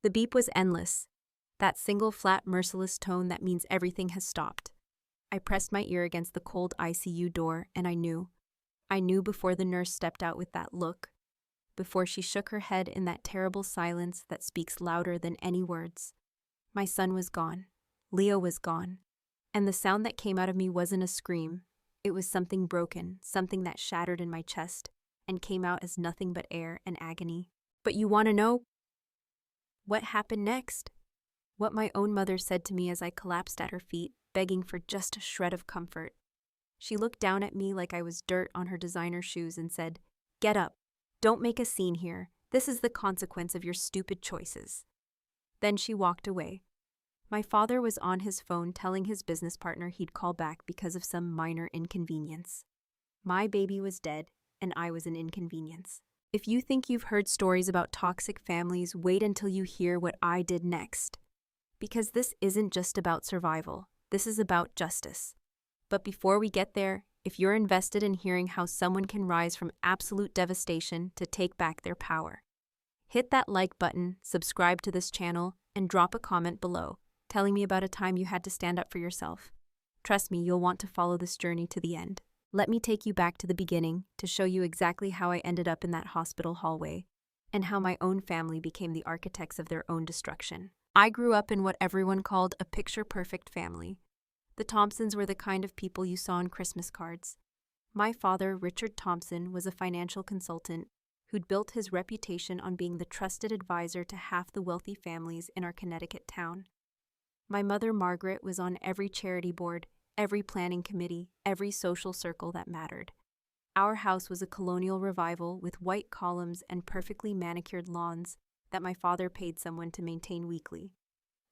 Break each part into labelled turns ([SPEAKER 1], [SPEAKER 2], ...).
[SPEAKER 1] The beep was endless, that single flat, merciless tone that means everything has stopped. I pressed my ear against the cold ICU door, and I knew. I knew before the nurse stepped out with that look, before she shook her head in that terrible silence that speaks louder than any words. My son was gone. Leo was gone. And the sound that came out of me wasn't a scream. It was something broken, something that shattered in my chest and came out as nothing but air and agony. But you want to know what happened next? What my own mother said to me as I collapsed at her feet, begging for just a shred of comfort. She looked down at me like I was dirt on her designer shoes and said, "Get up. Don't make a scene here. This is the consequence of your stupid choices." Then she walked away. My father was on his phone telling his business partner he'd call back because of some minor inconvenience. My baby was dead, and I was an inconvenience. If you think you've heard stories about toxic families, wait until you hear what I did next. Because this isn't just about survival, this is about justice. But before we get there, if you're invested in hearing how someone can rise from absolute devastation to take back their power, hit that like button, subscribe to this channel, and drop a comment below, telling me about a time you had to stand up for yourself. Trust me, you'll want to follow this journey to the end. Let me take you back to the beginning to show you exactly how I ended up in that hospital hallway, and how my own family became the architects of their own destruction. I grew up in what everyone called a picture-perfect family. The Thompsons were the kind of people you saw on Christmas cards. My father, Richard Thompson, was a financial consultant who'd built his reputation on being the trusted advisor to half the wealthy families in our Connecticut town. My mother, Margaret, was on every charity board, every planning committee, every social circle that mattered. Our house was a colonial revival with white columns and perfectly manicured lawns that my father paid someone to maintain weekly.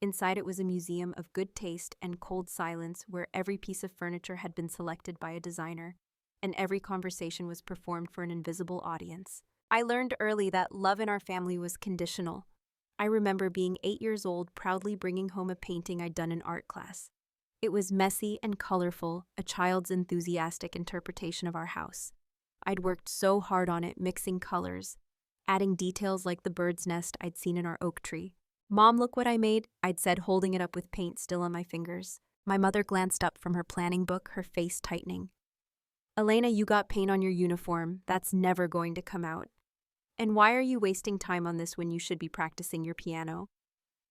[SPEAKER 1] Inside it was a museum of good taste and cold silence where every piece of furniture had been selected by a designer, and every conversation was performed for an invisible audience. I learned early that love in our family was conditional. I remember being 8 years old, proudly bringing home a painting I'd done in art class. It was messy and colorful, a child's enthusiastic interpretation of our house. I'd worked so hard on it, mixing colors, adding details like the bird's nest I'd seen in our oak tree. "Mom, look what I made," I'd said, holding it up with paint still on my fingers. My mother glanced up from her planning book, her face tightening. "Elena, you got paint on your uniform. That's never going to come out. And why are you wasting time on this when you should be practicing your piano?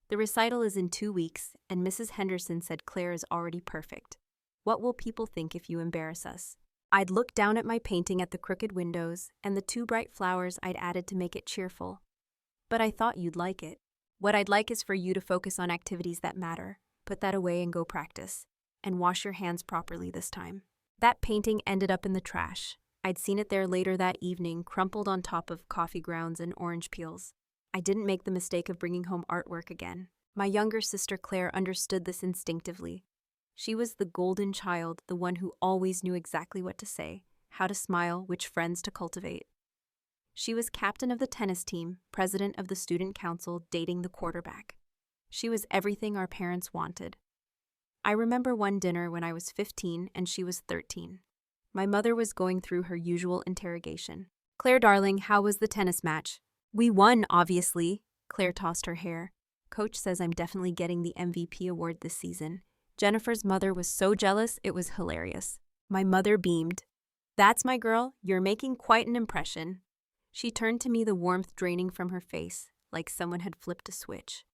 [SPEAKER 1] The recital is in 2 weeks, and Mrs. Henderson said Claire is already perfect. What will people think if you embarrass us?" I'd look down at my painting at the crooked windows and the 2 bright flowers I'd added to make it cheerful. "But I thought you'd like it. What I'd like is for you to focus on activities that matter. Put that away and go practice. And wash your hands properly this time." That painting ended up in the trash. I'd seen it there later that evening, crumpled on top of coffee grounds and orange peels. I didn't make the mistake of bringing home artwork again. My younger sister Claire understood this instinctively. She was the golden child, the one who always knew exactly what to say, how to smile, which friends to cultivate. She was captain of the tennis team, president of the student council, dating the quarterback. She was everything our parents wanted. I remember one dinner when I was 15 and she was 13. My mother was going through her usual interrogation. "Claire, darling, how was the tennis match?" "We won, obviously." Claire tossed her hair. "Coach says I'm definitely getting the MVP award this season." Jennifer's mother was so jealous, it was hilarious. My mother beamed. "That's my girl. You're making quite an impression." She turned to me, the warmth draining from her face, like someone had flipped a switch.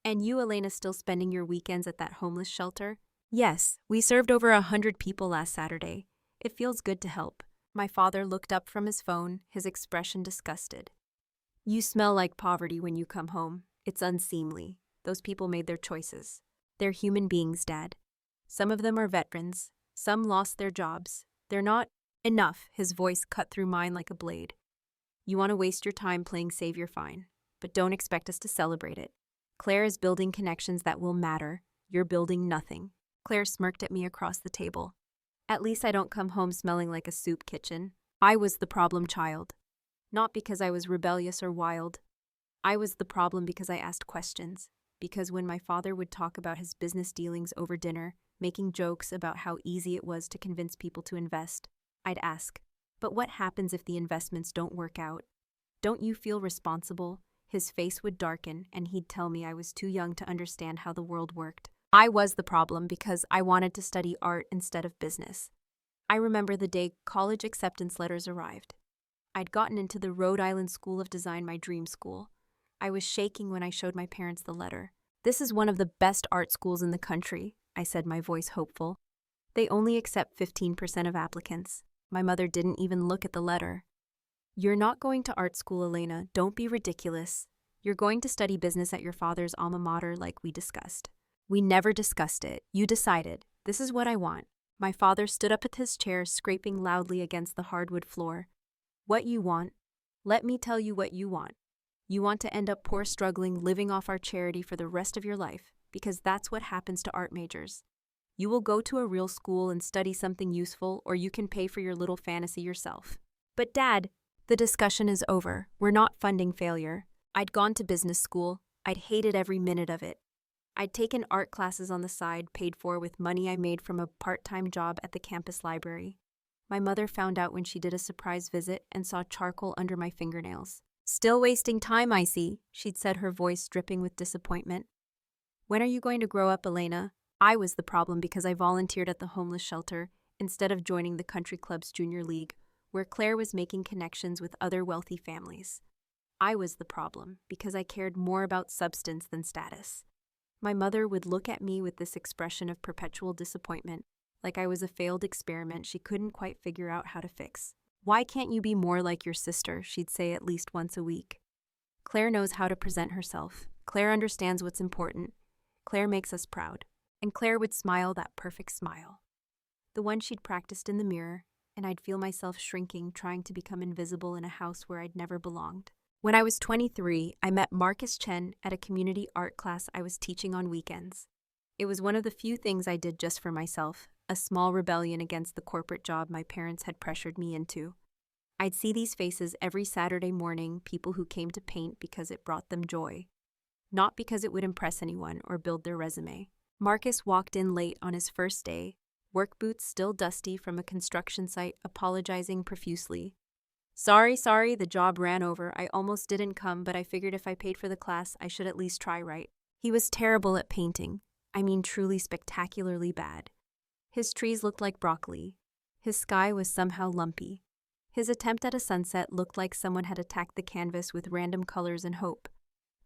[SPEAKER 1] "And you, Elena, still spending your weekends at that homeless shelter?" "Yes, we served over 100 people last Saturday. It feels good to help." My father looked up from his phone, his expression disgusted. "You smell like poverty when you come home. It's unseemly. Those people made their choices. They're human beings, Dad. Some of them are veterans. Some lost their jobs. They're not—" "Enough," his voice cut through mine like a blade. "You want to waste your time playing savior, fine. But don't expect us to celebrate it. Claire is building connections that will matter. You're building nothing." Claire smirked at me across the table. "At least I don't come home smelling like a soup kitchen." I was the problem child. Not because I was rebellious or wild. I was the problem because I asked questions. Because when my father would talk about his business dealings over dinner, making jokes about how easy it was to convince people to invest, I'd ask, "But what happens if the investments don't work out? Don't you feel responsible? His face would darken, and he'd tell me I was too young to understand how the world worked. I was the problem because I wanted to study art instead of business. I remember the day college acceptance letters arrived. I'd gotten into the Rhode Island School of Design, my dream school. I was shaking when I showed my parents the letter. "This is one of the best art schools in the country," I said, my voice hopeful. "They only accept 15% of applicants." My mother didn't even look at the letter. "You're not going to art school, Elena. Don't be ridiculous. You're going to study business at your father's alma mater like we discussed." "We never discussed it. You decided. This is what I want." My father stood up at his chair, scraping loudly against the hardwood floor. "What you want? Let me tell you what you want. You want to end up poor, struggling, living off our charity for the rest of your life, because that's what happens to art majors. You will go to a real school and study something useful, or you can pay for your little fantasy yourself." "But Dad," "The discussion is over. We're not funding failure." I'd gone to business school. I'd hated every minute of it. I'd taken art classes on the side, paid for with money I made from a part-time job at the campus library. My mother found out when she did a surprise visit and saw charcoal under my fingernails. "Still wasting time, I see," she'd said, her voice dripping with disappointment. "When are you going to grow up, Elena?" I was the problem because I volunteered at the homeless shelter instead of joining the country club's junior league, where Claire was making connections with other wealthy families. I was the problem because I cared more about substance than status. My mother would look at me with this expression of perpetual disappointment, like I was a failed experiment she couldn't quite figure out how to fix. "Why can't you be more like your sister?" she'd say at least once a week. "Claire knows how to present herself. Claire understands what's important. Claire makes us proud." And Claire would smile that perfect smile, the one she'd practiced in the mirror, and I'd feel myself shrinking, trying to become invisible in a house where I'd never belonged. When I was 23, I met Marcus Chen at a community art class I was teaching on weekends. It was one of the few things I did just for myself, a small rebellion against the corporate job my parents had pressured me into. I'd see these faces every Saturday morning, people who came to paint because it brought them joy, not because it would impress anyone or build their resume. Marcus walked in late on his first day, work boots still dusty from a construction site, apologizing profusely. Sorry, the job ran over. I almost didn't come, but I figured if I paid for the class, I should at least try right." He was terrible at painting. I mean, truly spectacularly bad. His trees looked like broccoli. His sky was somehow lumpy. His attempt at a sunset looked like someone had attacked the canvas with random colors and hope.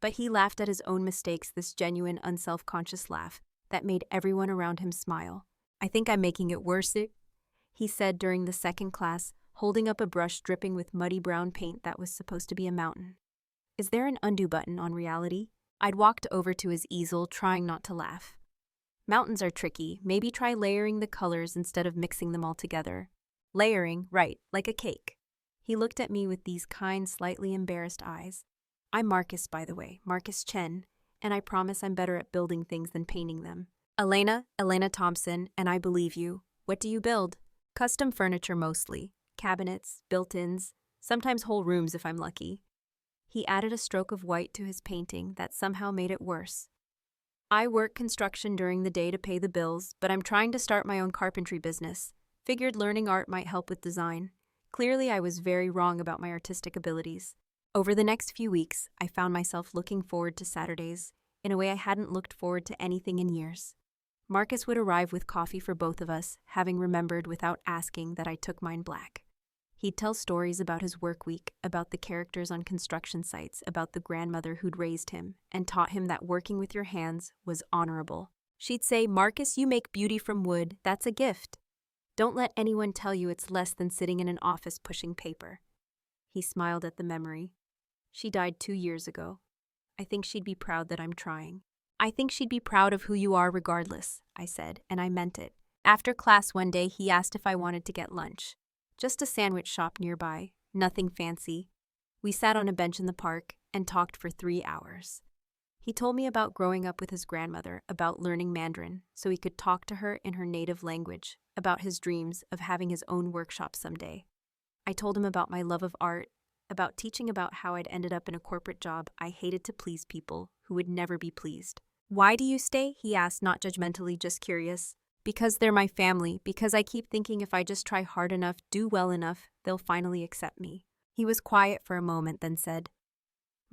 [SPEAKER 1] But he laughed at his own mistakes, this genuine, unself-conscious laugh that made everyone around him smile. "I think I'm making it worse," he said during the second class, holding up a brush dripping with muddy brown paint that was supposed to be a mountain. "Is there an undo button on reality?" I'd walked over to his easel, trying not to laugh. "Mountains are tricky. Maybe try layering the colors instead of mixing them all together." "Layering, right, like a cake." He looked at me with these kind, slightly embarrassed eyes. "I'm Marcus, by the way, Marcus Chen, and I promise I'm better at building things than painting them." Elena Thompson, and I believe you. What do you build?" "Custom furniture mostly. Cabinets, built-ins, sometimes whole rooms if I'm lucky." He added a stroke of white to his painting that somehow made it worse. "I work construction during the day to pay the bills, but I'm trying to start my own carpentry business. Figured learning art might help with design." Clearly, I was very wrong about my artistic abilities. Over the next few weeks, I found myself looking forward to Saturdays in a way I hadn't looked forward to anything in years. Marcus would arrive with coffee for both of us, having remembered without asking that I took mine black. He'd tell stories about his work week, about the characters on construction sites, about the grandmother who'd raised him and taught him that working with your hands was honorable. She'd say, "Marcus, you make beauty from wood. That's a gift. Don't let anyone tell you it's less than sitting in an office pushing paper." He smiled at the memory. She died 2 years ago. I think she'd be proud that I'm trying. "I think she'd be proud of who you are regardless," I said, and I meant it. After class one day, he asked if I wanted to get lunch. Just a sandwich shop nearby, nothing fancy. We sat on a bench in the park and talked for 3 hours. He told me about growing up with his grandmother, about learning Mandarin so he could talk to her in her native language, about his dreams of having his own workshop someday. I told him about my love of art, about teaching about how I'd ended up in a corporate job I hated to please people who would never be pleased. "Why do you stay?" he asked, not judgmentally, just curious. "Because they're my family, because I keep thinking if I just try hard enough, do well enough, they'll finally accept me." He was quiet for a moment, then said,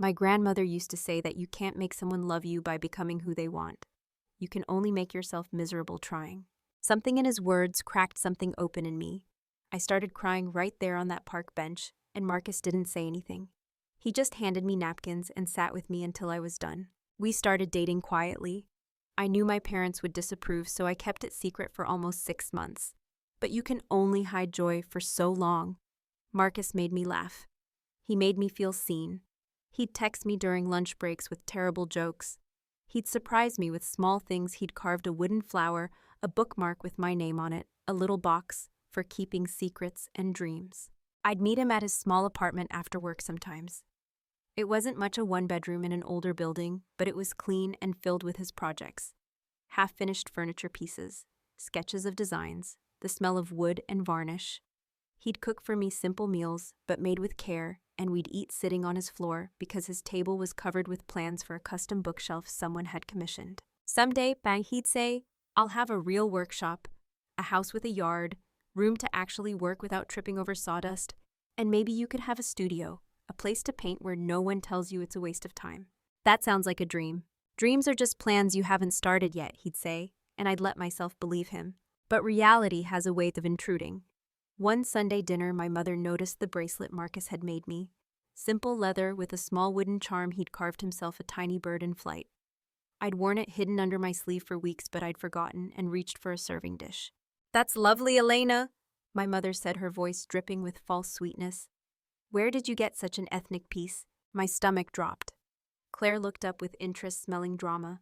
[SPEAKER 1] My grandmother used to say that you can't make someone love you by becoming who they want. You can only make yourself miserable trying. Something in his words cracked something open in me. I started crying right there on that park bench, and Marcus didn't say anything. He just handed me napkins and sat with me until I was done. We started dating quietly. I knew my parents would disapprove, so I kept it secret for almost 6 months. But you can only hide joy for so long. Marcus made me laugh. He made me feel seen. He'd text me during lunch breaks with terrible jokes. He'd surprise me with small things. He'd carved a wooden flower, a bookmark with my name on it, a little box for keeping secrets and dreams. I'd meet him at his small apartment after work sometimes. It wasn't much, a one-bedroom in an older building, but it was clean and filled with his projects. Half-finished furniture pieces, sketches of designs, the smell of wood and varnish. He'd cook for me simple meals, but made with care, and we'd eat sitting on his floor because his table was covered with plans for a custom bookshelf someone had commissioned. Someday, bang, he'd say, I'll have a real workshop, a house with a yard, room to actually work without tripping over sawdust, and maybe you could have a studio, a place to paint where no one tells you it's a waste of time. That sounds like a dream. Dreams are just plans you haven't started yet, he'd say, and I'd let myself believe him. But reality has a way of intruding. One Sunday dinner, my mother noticed the bracelet Marcus had made me. Simple leather with a small wooden charm. He'd carved himself a tiny bird in flight. I'd worn it hidden under my sleeve for weeks, but I'd forgotten and reached for a serving dish. That's lovely, Elena, my mother said, her voice dripping with false sweetness. Where did you get such an ethnic piece? My stomach dropped. Claire looked up with interest, smelling drama.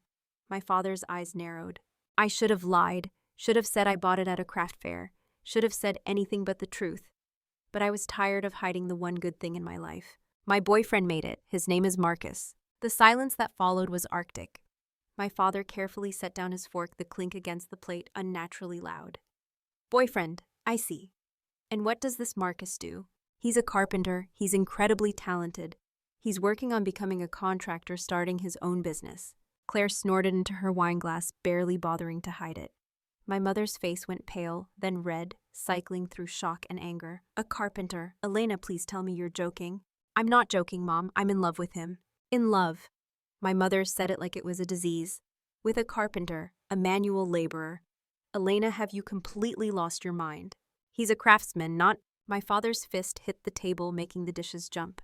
[SPEAKER 1] My father's eyes narrowed. I should have lied, should have said I bought it at a craft fair, should have said anything but the truth. But I was tired of hiding the one good thing in my life. My boyfriend made it. His name is Marcus. The silence that followed was arctic. My father carefully set down his fork, the clink against the plate unnaturally loud. Boyfriend, I see. And what does this Marcus do? He's a carpenter. He's incredibly talented. He's working on becoming a contractor, starting his own business. Claire snorted into her wine glass, barely bothering to hide it. My mother's face went pale, then red, cycling through shock and anger. A carpenter. Elena, please tell me you're joking. I'm not joking, Mom. I'm in love with him. In love. My mother said it like it was a disease. With a carpenter, a manual laborer. Elena, have you completely lost your mind? He's a craftsman, not... My father's fist hit the table, making the dishes jump.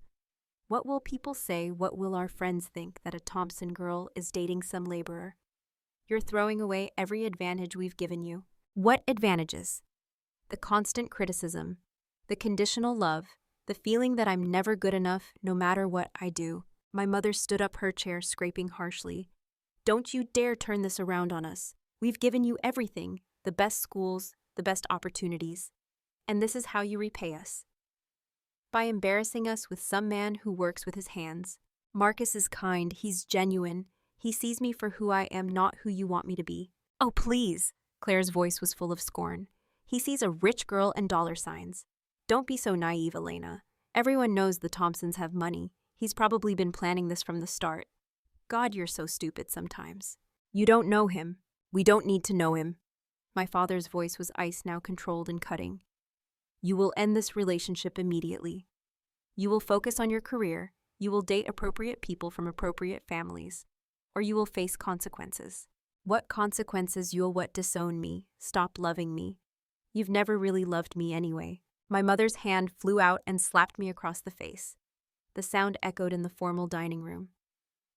[SPEAKER 1] What will people say? What will our friends think that a Thompson girl is dating some laborer? You're throwing away every advantage we've given you. What advantages? The constant criticism, the conditional love, the feeling that I'm never good enough no matter what I do. My mother stood up her chair, scraping harshly. Don't you dare turn this around on us. We've given you everything, the best schools, the best opportunities. And this is how you repay us. By embarrassing us with some man who works with his hands. Marcus is kind, he's genuine. He sees me for who I am, not who you want me to be. Oh, please. Claire's voice was full of scorn. He sees a rich girl and dollar signs. Don't be so naive, Elena. Everyone knows the Thompsons have money. He's probably been planning this from the start. God, you're so stupid sometimes. You don't know him. We don't need to know him. My father's voice was ice, now controlled and cutting. You will end this relationship immediately. You will focus on your career. You will date appropriate people from appropriate families. Or you will face consequences. What consequences? You'll disown me, stop loving me. You've never really loved me anyway. My mother's hand flew out and slapped me across the face. The sound echoed in the formal dining room.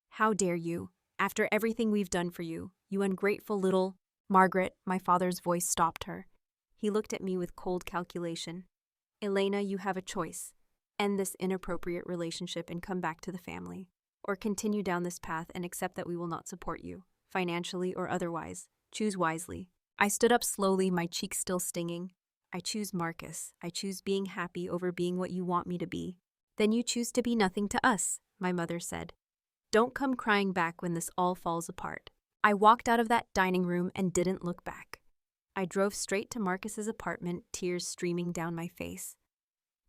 [SPEAKER 1] How dare you? After everything we've done for you, you ungrateful little... Margaret, my father's voice stopped her. He looked at me with cold calculation. Elena, you have a choice. End this inappropriate relationship and come back to the family. Or continue down this path and accept that we will not support you, financially or otherwise. Choose wisely. I stood up slowly, my cheeks still stinging. I choose Marcus. I choose being happy over being what you want me to be. Then you choose to be nothing to us, my mother said. Don't come crying back when this all falls apart. I walked out of that dining room and didn't look back. I drove straight to Marcus's apartment, tears streaming down my face.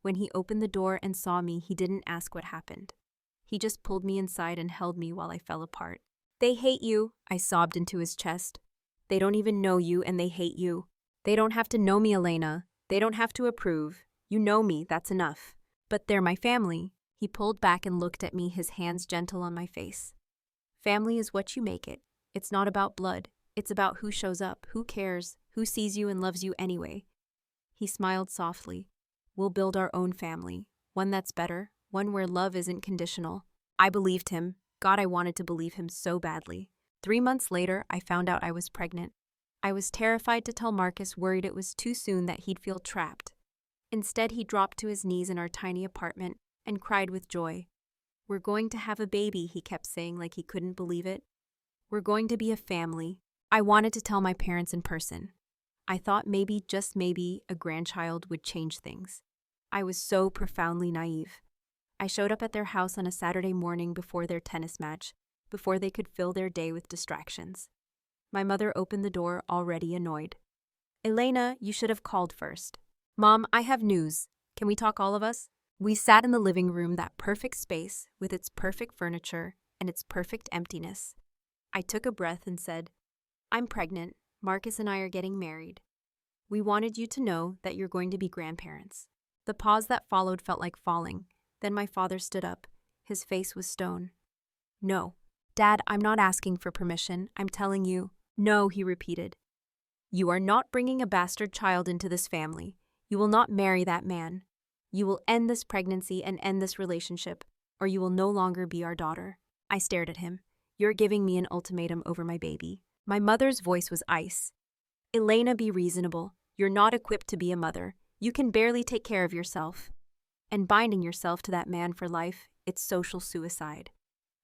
[SPEAKER 1] When he opened the door and saw me, he didn't ask what happened. He just pulled me inside and held me while I fell apart. They hate you, I sobbed into his chest. They don't even know you and they hate you. They don't have to know me, Elena. They don't have to approve. You know me, that's enough. But they're my family. He pulled back and looked at me, his hands gentle on my face. Family is what you make it. It's not about blood. It's about who shows up, who cares, who sees you and loves you anyway. He smiled softly. We'll build our own family, one that's better, one where love isn't conditional. I believed him. God, I wanted to believe him so badly. 3 months later, I found out I was pregnant. I was terrified to tell Marcus, worried it was too soon, that he'd feel trapped. Instead, he dropped to his knees in our tiny apartment and cried with joy. We're going to have a baby, he kept saying like he couldn't believe it. We're going to be a family. I wanted to tell my parents in person. I thought maybe, just maybe, a grandchild would change things. I was so profoundly naive. I showed up at their house on a Saturday morning before their tennis match, before they could fill their day with distractions. My mother opened the door, already annoyed. Elena, you should have called first. Mom, I have news. Can we talk, all of us? We sat in the living room, that perfect space, with its perfect furniture and its perfect emptiness. I took a breath and said, I'm pregnant. Marcus and I are getting married. We wanted you to know that you're going to be grandparents. The pause that followed felt like falling. Then my father stood up. His face was stone. No. Dad, I'm not asking for permission. I'm telling you. No, he repeated. You are not bringing a bastard child into this family. You will not marry that man. You will end this pregnancy and end this relationship, or you will no longer be our daughter. I stared at him. You're giving me an ultimatum over my baby. My mother's voice was ice. Elena, be reasonable. You're not equipped to be a mother. You can barely take care of yourself. And binding yourself to that man for life, it's social suicide.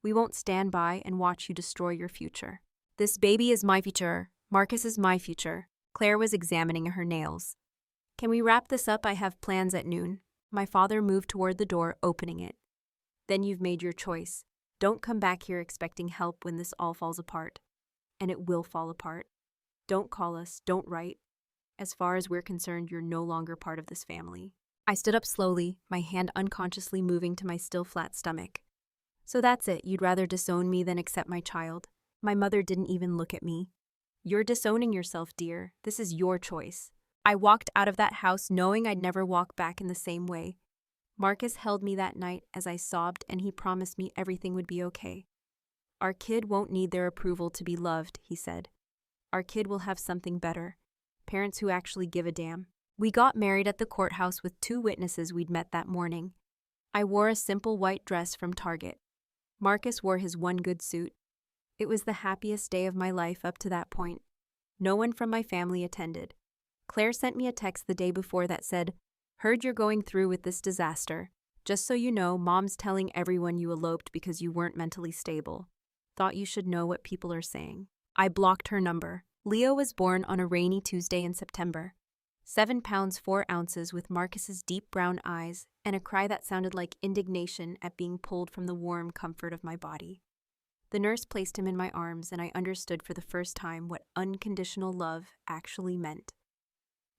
[SPEAKER 1] We won't stand by and watch you destroy your future. This baby is my future. Marcus is my future. Claire was examining her nails. Can we wrap this up? I have plans at noon. My father moved toward the door, opening it. Then you've made your choice. Don't come back here expecting help when this all falls apart. And it will fall apart. Don't call us, don't write. As far as we're concerned, you're no longer part of this family. I stood up slowly, my hand unconsciously moving to my still flat stomach. So that's it, you'd rather disown me than accept my child? My mother didn't even look at me. You're disowning yourself, dear. This is your choice. I walked out of that house knowing I'd never walk back in the same way. Marcus held me that night as I sobbed, and he promised me everything would be okay. Our kid won't need their approval to be loved, he said. Our kid will have something better. Parents who actually give a damn. We got married at the courthouse with 2 witnesses we'd met that morning. I wore a simple white dress from Target. Marcus wore his one good suit. It was the happiest day of my life up to that point. No one from my family attended. Claire sent me a text the day before that said, Heard you're going through with this disaster. Just so you know, Mom's telling everyone you eloped because you weren't mentally stable. Thought you should know what people are saying. I blocked her number. Leo was born on a rainy Tuesday in September. 7 pounds 4 ounces, with Marcus's deep brown eyes and a cry that sounded like indignation at being pulled from the warm comfort of my body. The nurse placed him in my arms, and I understood for the first time what unconditional love actually meant.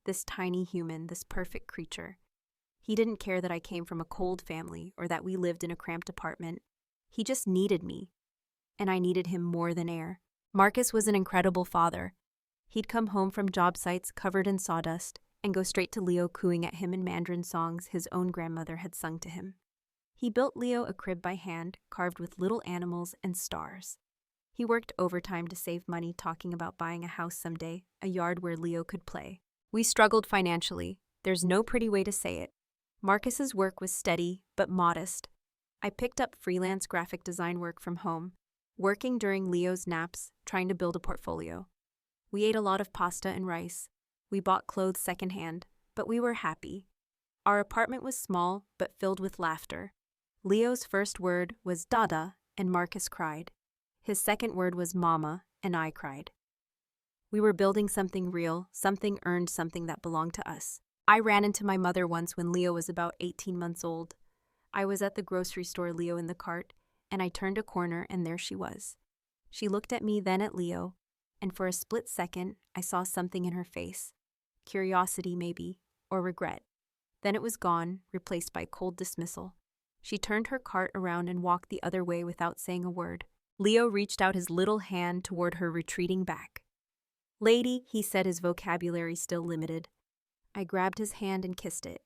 [SPEAKER 1] This tiny human, this perfect creature. He didn't care that I came from a cold family or that we lived in a cramped apartment. He just needed me, and I needed him more than air. Marcus was an incredible father. He'd come home from job sites covered in sawdust and go straight to Leo, cooing at him in Mandarin songs his own grandmother had sung to him. He built Leo a crib by hand, carved with little animals and stars. He worked overtime to save money, talking about buying a house someday, a yard where Leo could play. We struggled financially. There's no pretty way to say it. Marcus's work was steady, but modest. I picked up freelance graphic design work from home, working during Leo's naps, trying to build a portfolio. We ate a lot of pasta and rice. We bought clothes secondhand, but we were happy. Our apartment was small, but filled with laughter. Leo's first word was Dada, and Marcus cried. His second word was Mama, and I cried. We were building something real, something earned, something that belonged to us. I ran into my mother once when Leo was about 18 months old. I was at the grocery store, Leo in the cart, and I turned a corner, and there she was. She looked at me, then at Leo, and for a split second, I saw something in her face. Curiosity, maybe, or regret. Then it was gone, replaced by cold dismissal. She turned her cart around and walked the other way without saying a word. Leo reached out his little hand toward her retreating back. Lady, he said, his vocabulary still limited. I grabbed his hand and kissed it.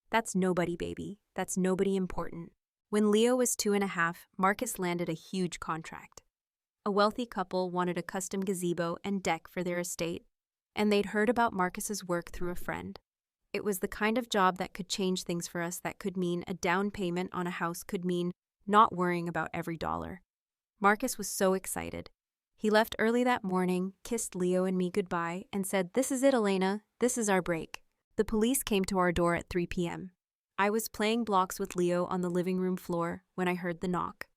[SPEAKER 1] That's nobody, baby. That's nobody important. When Leo was 2.5, Marcus landed a huge contract. A wealthy couple wanted a custom gazebo and deck for their estate, and they'd heard about Marcus's work through a friend. It was the kind of job that could change things for us, that could mean a down payment on a house, could mean not worrying about every dollar. Marcus was so excited. He left early that morning, kissed Leo and me goodbye, and said, "This is it, Elena. This is our break." The police came to our door at 3 p.m. I was playing blocks with Leo on the living room floor when I heard the knock.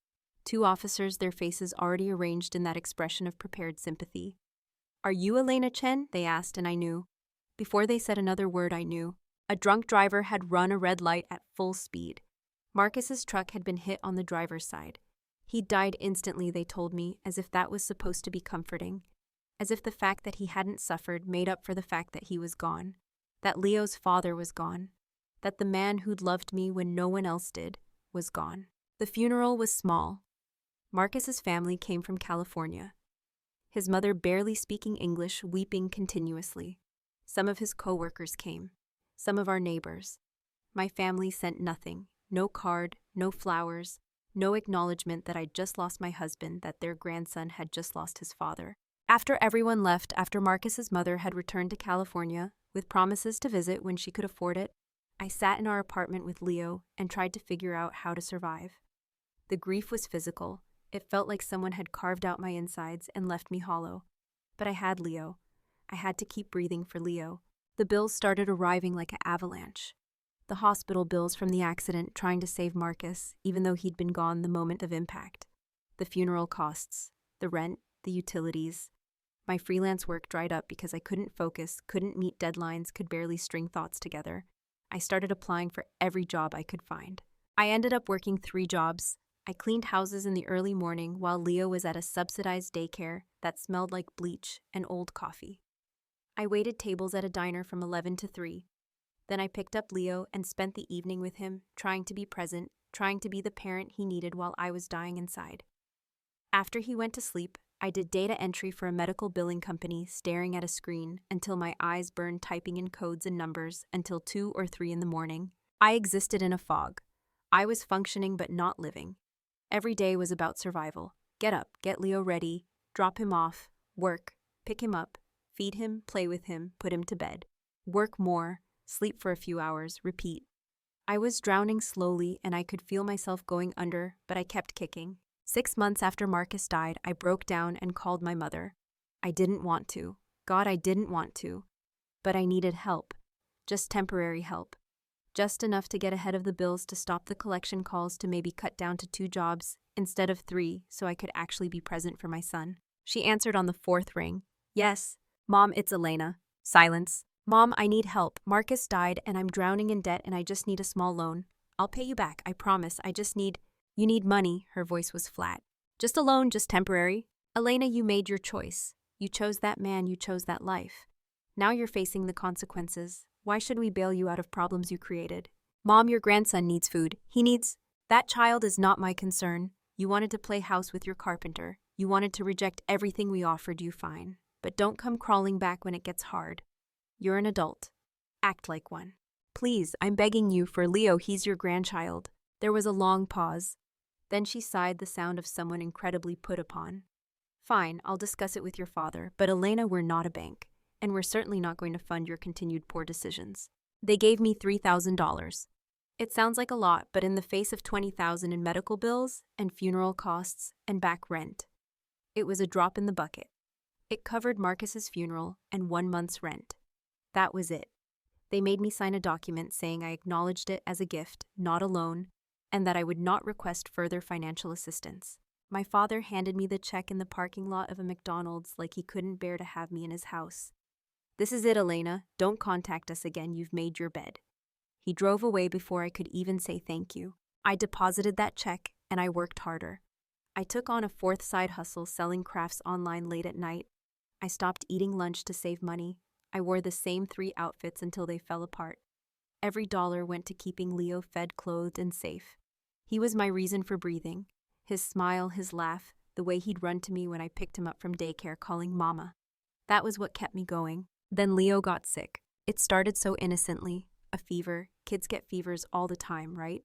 [SPEAKER 1] 2 officers, their faces already arranged in that expression of prepared sympathy. "Are you Elena Chen?" they asked, and I knew. Before they said another word, I knew. A drunk driver had run a red light at full speed. Marcus's truck had been hit on the driver's side. He died instantly, they told me, as if that was supposed to be comforting. As if the fact that he hadn't suffered made up for the fact that he was gone. That Leo's father was gone. That the man who'd loved me when no one else did was gone. The funeral was small. Marcus's family came from California. His mother barely speaking English, weeping continuously. Some of his co-workers came. Some of our neighbors. My family sent nothing. No card, no flowers, no acknowledgement that I'd just lost my husband, that their grandson had just lost his father. After everyone left, after Marcus's mother had returned to California, with promises to visit when she could afford it, I sat in our apartment with Leo and tried to figure out how to survive. The grief was physical. It felt like someone had carved out my insides and left me hollow. But I had Leo. I had to keep breathing for Leo. The bills started arriving like an avalanche. The hospital bills from the accident, trying to save Marcus, even though he'd been gone the moment of impact. The funeral costs, the rent, the utilities. My freelance work dried up because I couldn't focus, couldn't meet deadlines, could barely string thoughts together. I started applying for every job I could find. I ended up working 3 jobs. I cleaned houses in the early morning while Leo was at a subsidized daycare that smelled like bleach and old coffee. I waited tables at a diner from 11 to 3. Then I picked up Leo and spent the evening with him, trying to be present, trying to be the parent he needed while I was dying inside. After he went to sleep, I did data entry for a medical billing company, staring at a screen until my eyes burned, typing in codes and numbers until 2 or 3 in the morning. I existed in a fog. I was functioning but not living. Every day was about survival. Get up, get Leo ready, drop him off, work, pick him up, feed him, play with him, put him to bed. Work more, sleep for a few hours, repeat. I was drowning slowly and I could feel myself going under, but I kept kicking. 6 months after Marcus died, I broke down and called my mother. I didn't want to. God, I didn't want to. But I needed help. Just temporary help. Just enough to get ahead of the bills, to stop the collection calls, to maybe cut down to 2 jobs instead of 3 so I could actually be present for my son. She answered on the 4th ring. "Yes. Mom, it's Elena." Silence. "Mom, I need help. Marcus died and I'm drowning in debt and I just need a small loan. I'll pay you back, I promise. I just need..." "You need money." Her voice was flat. "Just a loan, just temporary. Elena, you made your choice. You chose that man, you chose that life. Now you're facing the consequences. Why should we bail you out of problems you created? Mom, your grandson needs food. He needs..." "That child is not my concern. You wanted to play house with your carpenter. You wanted to reject everything we offered you, fine. But don't come crawling back when it gets hard. You're an adult. Act like one. Please, I'm begging you, for Leo, he's your grandchild." There was a long pause. Then she sighed, the sound of someone incredibly put upon. "Fine, I'll discuss it with your father, but Elena, we're not a bank, and we're certainly not going to fund your continued poor decisions." They gave me $3,000. It sounds like a lot, but in the face of $20,000 in medical bills and funeral costs and back rent, it was a drop in the bucket. It covered Marcus's funeral and 1 month's rent. That was it. They made me sign a document saying I acknowledged it as a gift, not a loan, and that I would not request further financial assistance. My father handed me the check in the parking lot of a McDonald's like he couldn't bear to have me in his house. "This is it, Elena. Don't contact us again. You've made your bed." He drove away before I could even say thank you. I deposited that check and I worked harder. I took on a 4th side hustle, selling crafts online late at night. I stopped eating lunch to save money. I wore the same 3 outfits until they fell apart. Every dollar went to keeping Leo fed, clothed, and safe. He was my reason for breathing. His smile, his laugh, the way he'd run to me when I picked him up from daycare calling Mama. That was what kept me going. Then Leo got sick. It started so innocently. A fever. Kids get fevers all the time, right?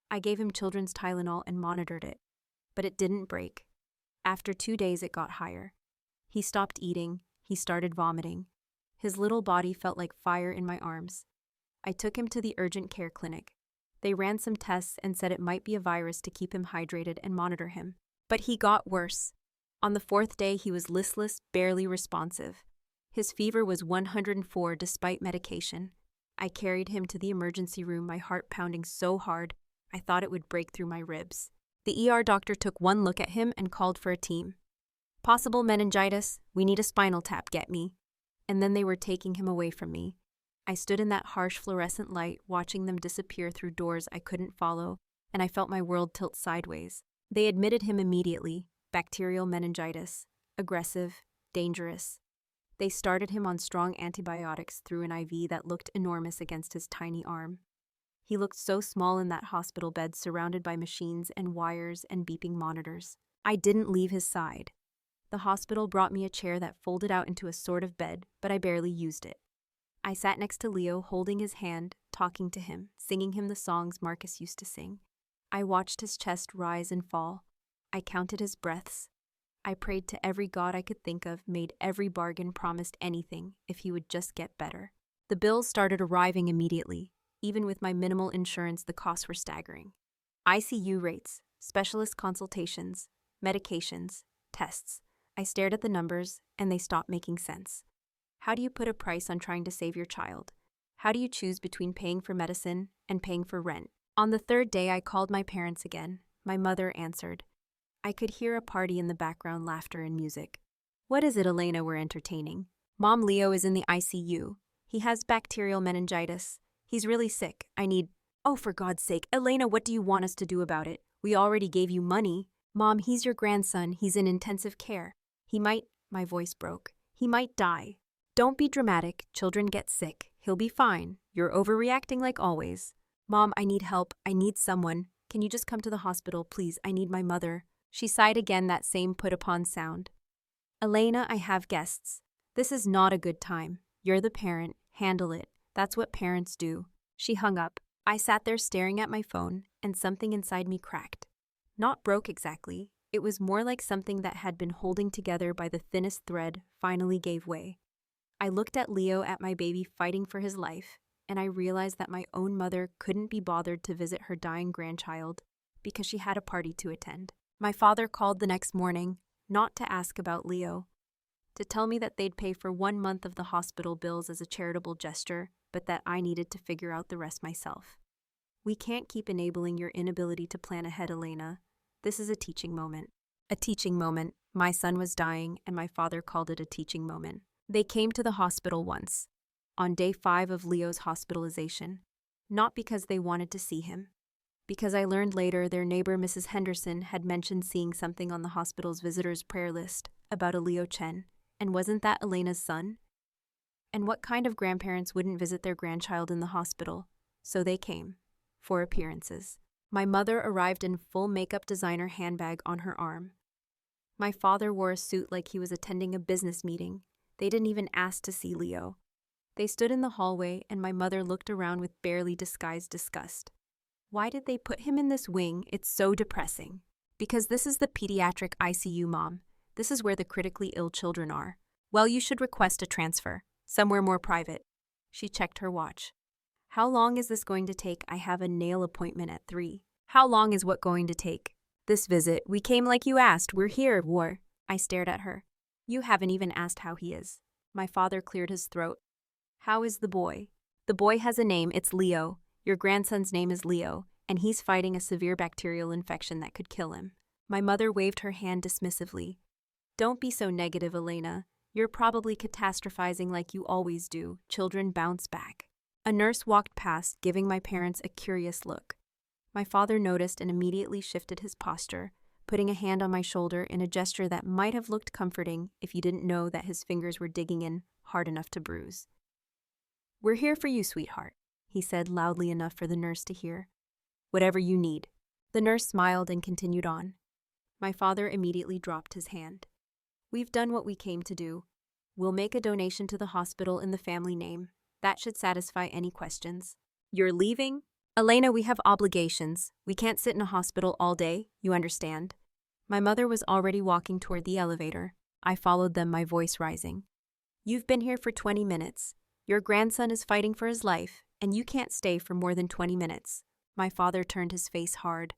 [SPEAKER 1] I gave him children's Tylenol and monitored it, but it didn't break. After 2 days, it got higher. He stopped eating, he started vomiting. His little body felt like fire in my arms. I took him to the urgent care clinic. They ran some tests and said it might be a virus to keep him hydrated and monitor him. But he got worse. On the 4th day, he was listless, barely responsive. His fever was 104 despite medication. I carried him to the emergency room, my heart pounding so hard, I thought it would break through my ribs. The ER doctor took one look at him and called for a team. Possible meningitis, we need a spinal tap, get me. And then they were taking him away from me. I stood in that harsh fluorescent light, watching them disappear through doors I couldn't follow, and I felt my world tilt sideways. They admitted him immediately, bacterial meningitis, aggressive, dangerous. They started him on strong antibiotics through an IV that looked enormous against his tiny arm. He looked so small in that hospital bed, surrounded by machines and wires and beeping monitors. I didn't leave his side. The hospital brought me a chair that folded out into a sort of bed, but I barely used it. I sat next to Leo, holding his hand, talking to him, singing him the songs Marcus used to sing. I watched his chest rise and fall. I counted his breaths. I prayed to every god I could think of, made every bargain, promised anything if he would just get better. The bills started arriving immediately. Even with my minimal insurance, the costs were staggering. ICU rates, specialist consultations, medications, tests. I stared at the numbers, and they stopped making sense. How do you put a price on trying to save your child? How do you choose between paying for medicine and paying for rent? On the 3rd day, I called my parents again. My mother answered. I could hear a party in the background, laughter and music. What is it, Elena, we're entertaining? Mom, Leo is in the ICU. He has bacterial meningitis. He's really sick. I need... Oh, for God's sake, Elena, what do you want us to do about it? We already gave you money. Mom, he's your grandson. He's in intensive care. He might... My voice broke. He might die. Don't be dramatic. Children get sick. He'll be fine. You're overreacting like always. Mom, I need help. I need someone. Can you just come to the hospital, please? I need my mother. She sighed again, that same put-upon sound. Elena, I have guests. This is not a good time. You're the parent. Handle it. That's what parents do. She hung up. I sat there staring at my phone, and something inside me cracked. Not broke exactly. It was more like something that had been holding together by the thinnest thread finally gave way. I looked at Leo, at my baby fighting for his life, and I realized that my own mother couldn't be bothered to visit her dying grandchild because she had a party to attend. My father called the next morning, not to ask about Leo, to tell me that they'd pay for 1 month of the hospital bills as a charitable gesture, but that I needed to figure out the rest myself. We can't keep enabling your inability to plan ahead, Elena. This is a teaching moment. A teaching moment. My son was dying, and my father called it a teaching moment. They came to the hospital once, on day 5 of Leo's hospitalization, not because they wanted to see him. Because I learned later their neighbor, Mrs. Henderson, had mentioned seeing something on the hospital's visitors' prayer list about a Leo Chen, and wasn't that Elena's son? And what kind of grandparents wouldn't visit their grandchild in the hospital? So they came, for appearances. My mother arrived in full makeup designer handbag on her arm. My father wore a suit like he was attending a business meeting. They didn't even ask to see Leo. They stood in the hallway, and my mother looked around with barely disguised disgust. Why did they put him in this wing? It's so depressing. Because this is the pediatric ICU, Mom. This is where the critically ill children are. Well, you should request a transfer, somewhere more private. She checked her watch. How long is this going to take? I have a nail appointment at 3. How long is what going to take? This visit. We came like you asked. We're here, War. I stared at her. You haven't even asked how he is. My father cleared his throat. How is the boy? The boy has a name. It's Leo. Your grandson's name is Leo, and he's fighting a severe bacterial infection that could kill him. My mother waved her hand dismissively. Don't be so negative, Elena. You're probably catastrophizing like you always do. Children bounce back. A nurse walked past, giving my parents a curious look. My father noticed and immediately shifted his posture, putting a hand on my shoulder in a gesture that might have looked comforting if you didn't know that his fingers were digging in hard enough to bruise. We're here for you, sweetheart, he said loudly enough for the nurse to hear. Whatever you need. The nurse smiled and continued on. My father immediately dropped his hand. We've done what we came to do. We'll make a donation to the hospital in the family name. That should satisfy any questions. You're leaving? Elena, we have obligations. We can't sit in a hospital all day, you understand? My mother was already walking toward the elevator. I followed them, my voice rising. You've been here for 20 minutes. Your grandson is fighting for his life, and you can't stay for more than 20 minutes. My father turned his face hard.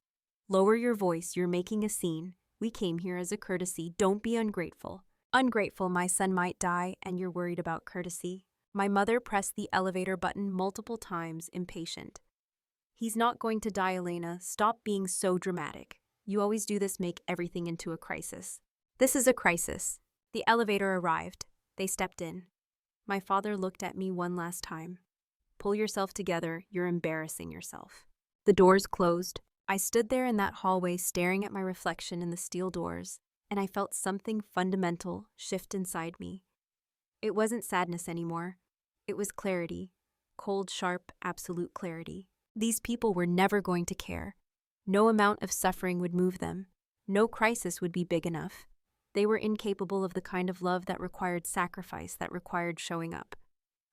[SPEAKER 1] Lower your voice, you're making a scene. We came here as a courtesy, don't be ungrateful. Ungrateful, my son might die, and you're worried about courtesy. My mother pressed the elevator button multiple times, impatient. He's not going to die, Elena. Stop being so dramatic. You always do this, make everything into a crisis. This is a crisis. The elevator arrived. They stepped in. My father looked at me one last time. Pull yourself together, you're embarrassing yourself. The doors closed. I stood there in that hallway staring at my reflection in the steel doors, and I felt something fundamental shift inside me. It wasn't sadness anymore. It was clarity. Cold, sharp, absolute clarity. These people were never going to care. No amount of suffering would move them. No crisis would be big enough. They were incapable of the kind of love that required sacrifice, that required showing up.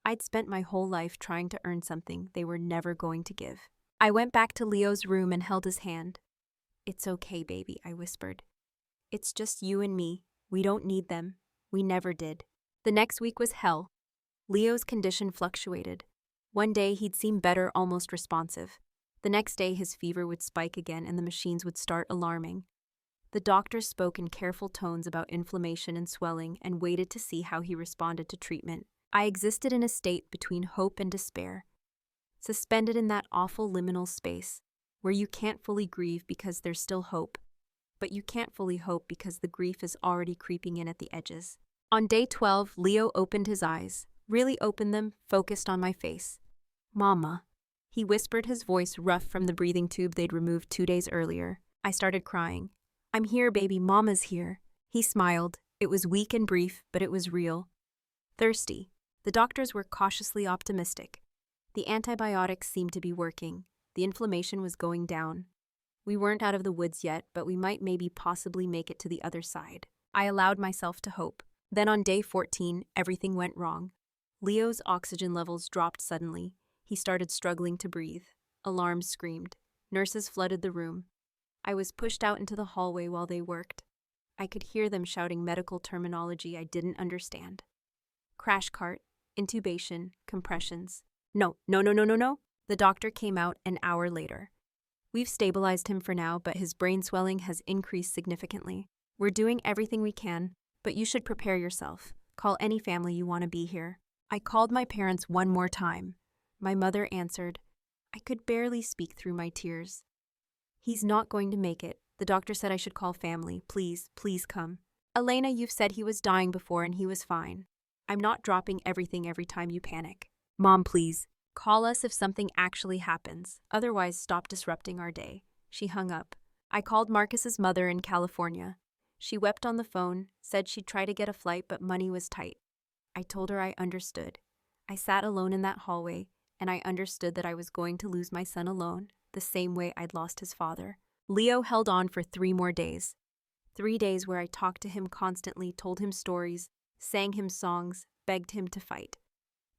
[SPEAKER 1] I'd spent my whole life trying to earn something they were never going to give. I went back to Leo's room and held his hand. It's okay, baby, I whispered. It's just you and me. We don't need them. We never did. The next week was hell. Leo's condition fluctuated. One day he'd seem better, almost responsive. The next day his fever would spike again and the machines would start alarming. The doctors spoke in careful tones about inflammation and swelling and waited to see how he responded to treatment. I existed in a state between hope and despair, suspended in that awful liminal space where you can't fully grieve because there's still hope, but you can't fully hope because the grief is already creeping in at the edges. On day 12, Leo opened his eyes, really opened them, focused on my face. Mama. He whispered, his voice rough from the breathing tube they'd removed 2 days earlier. I started crying. I'm here, baby, Mama's here. He smiled. It was weak and brief, but it was real. Thirsty. The doctors were cautiously optimistic. The antibiotics seemed to be working. The inflammation was going down. We weren't out of the woods yet, but we might maybe possibly make it to the other side. I allowed myself to hope. Then on day 14, everything went wrong. Leo's oxygen levels dropped suddenly. He started struggling to breathe. Alarms screamed. Nurses flooded the room. I was pushed out into the hallway while they worked. I could hear them shouting medical terminology I didn't understand. Crash cart, intubation, compressions. No. The doctor came out an hour later. We've stabilized him for now, but his brain swelling has increased significantly. We're doing everything we can, but you should prepare yourself. Call any family you want to be here. I called my parents one more time. My mother answered. I could barely speak through my tears. He's not going to make it. The doctor said I should call family. Please come. Elena, you've said he was dying before and he was fine. I'm not dropping everything every time you panic. Mom, please. Call us if something actually happens. Otherwise, stop disrupting our day. She hung up. I called Marcus's mother in California. She wept on the phone, said she'd try to get a flight, but money was tight. I told her I understood. I sat alone in that hallway, and I understood that I was going to lose my son alone, the same way I'd lost his father. Leo held on for 3 more days. 3 days where I talked to him constantly, told him stories, sang him songs, begged him to fight.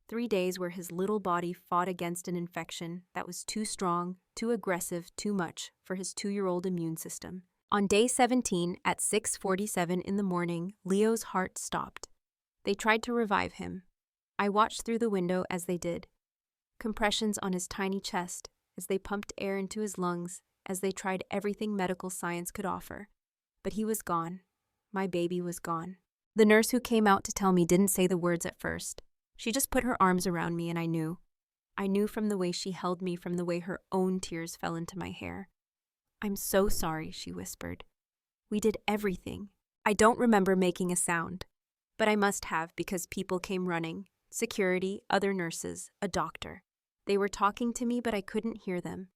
[SPEAKER 1] 3 days where his little body fought against an infection that was too strong, too aggressive, too much for his 2-year-old immune system. On day 17, at 6:47 in the morning, Leo's heart stopped. They tried to revive him. I watched through the window as they did. Compressions on his tiny chest, as they pumped air into his lungs, as they tried everything medical science could offer. But he was gone. My baby was gone. The nurse who came out to tell me didn't say the words at first. She just put her arms around me and I knew. I knew from the way she held me, from the way her own tears fell into my hair. I'm so sorry, she whispered. We did everything. I don't remember making a sound. But I must have because people came running. Security, other nurses, a doctor. They were talking to me, but I couldn't hear them.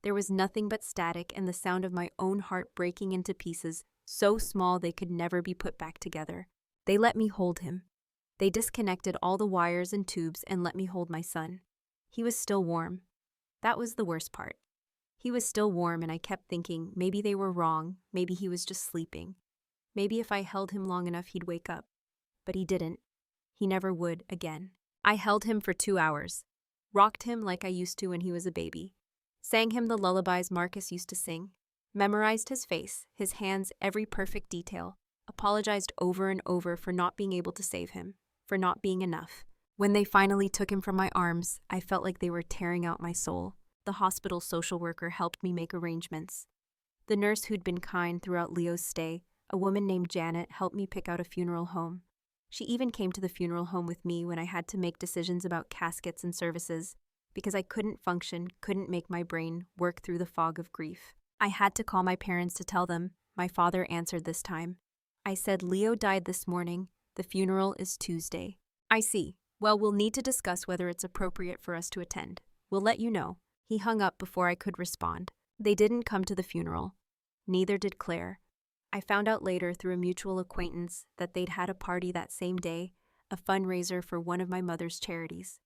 [SPEAKER 1] There was nothing but static and the sound of my own heart breaking into pieces, so small they could never be put back together. They let me hold him. They disconnected all the wires and tubes and let me hold my son. He was still warm. That was the worst part. He was still warm and I kept thinking maybe they were wrong, maybe he was just sleeping. Maybe if I held him long enough he'd wake up. But he didn't. He never would again. I held him for 2 hours. Rocked him like I used to when he was a baby. sang him the lullabies Marcus used to sing, memorized his face, his hands, every perfect detail, apologized over and over for not being able to save him, for not being enough. When they finally took him from my arms, I felt like they were tearing out my soul. The hospital social worker helped me make arrangements. The nurse who'd been kind throughout Leo's stay, a woman named Janet, helped me pick out a funeral home. She even came to the funeral home with me when I had to make decisions about caskets and services, because I couldn't function, couldn't make my brain work through the fog of grief. I had to call my parents to tell them. My father answered this time. I said, "Leo died this morning. The funeral is Tuesday." "I see. Well, we'll need to discuss whether it's appropriate for us to attend. We'll let you know." He hung up before I could respond. They didn't come to the funeral. Neither did Claire. I found out later through a mutual acquaintance that they'd had a party that same day, a fundraiser for one of my mother's charities.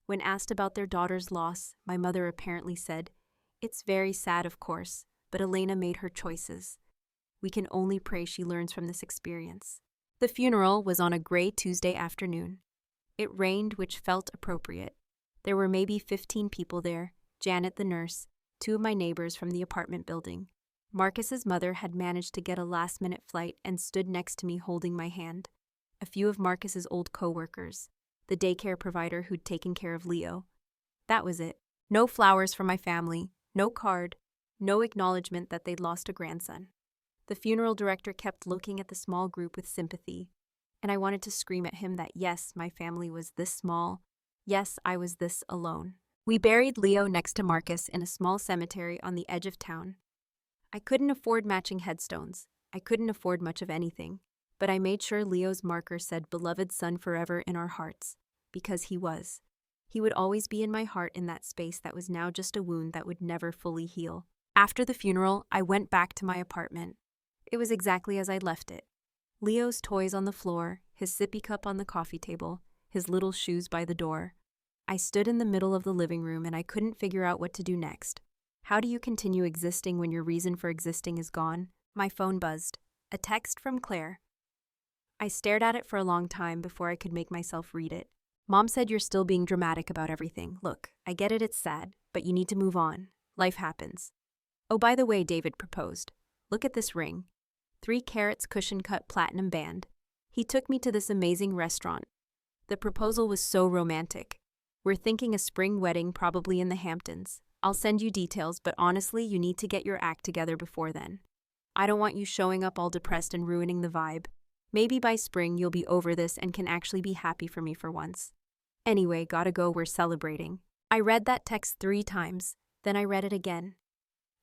[SPEAKER 1] When asked about their daughter's loss, my mother apparently said, "It's very sad, of course, but Elena made her choices. We can only pray she learns from this experience." The funeral was on a gray Tuesday afternoon. It rained, which felt appropriate. There were maybe 15 people there, Janet the nurse, 2 of my neighbors from the apartment building. Marcus's mother had managed to get a last-minute flight and stood next to me holding my hand. A few of Marcus's old co-workers, the daycare provider who'd taken care of Leo. That was it. No flowers from my family, no card, no acknowledgement that they'd lost a grandson. The funeral director kept looking at the small group with sympathy, and I wanted to scream at him that yes, my family was this small. Yes, I was this alone. We buried Leo next to Marcus in a small cemetery on the edge of town. I couldn't afford matching headstones. I couldn't afford much of anything, but I made sure Leo's marker said "Beloved Son forever in our hearts," because he was. He would always be in my heart in that space that was now just a wound that would never fully heal. After the funeral, I went back to my apartment. It was exactly as I'd left it. Leo's toys on the floor, his sippy cup on the coffee table, his little shoes by the door. I stood in the middle of the living room and I couldn't figure out what to do next. How do you continue existing when your reason for existing is gone? My phone buzzed. A text from Claire. I stared at it for a long time before I could make myself read it. "Mom said you're still being dramatic about everything. Look, I get it, it's sad, but you need to move on. Life happens. Oh, by the way, David proposed. Look at this ring. 3 carats cushion-cut platinum band. He took me to this amazing restaurant. The proposal was so romantic. We're thinking a spring wedding, probably in the Hamptons. I'll send you details, but honestly, you need to get your act together before then. I don't want you showing up all depressed and ruining the vibe. Maybe by spring you'll be over this and can actually be happy for me for once. Anyway, gotta go, we're celebrating." I read that text 3 times, then I read it again.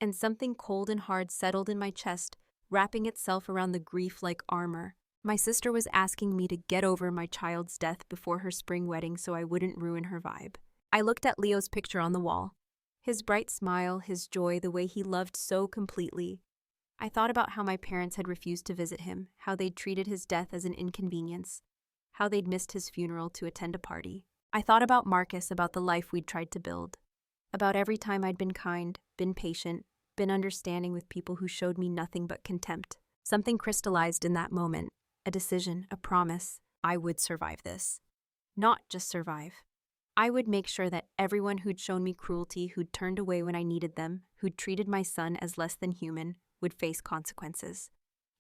[SPEAKER 1] And something cold and hard settled in my chest, wrapping itself around the grief like armor. My sister was asking me to get over my child's death before her spring wedding so I wouldn't ruin her vibe. I looked at Leo's picture on the wall. His bright smile, his joy, the way he loved so completely. I thought about how my parents had refused to visit him, how they'd treated his death as an inconvenience, how they'd missed his funeral to attend a party. I thought about Marcus, about the life we'd tried to build, about every time I'd been kind, been patient, been understanding with people who showed me nothing but contempt. Something crystallized in that moment, a decision, a promise. I would survive this. Not just survive. I would make sure that everyone who'd shown me cruelty, who'd turned away when I needed them, who'd treated my son as less than human, would face consequences.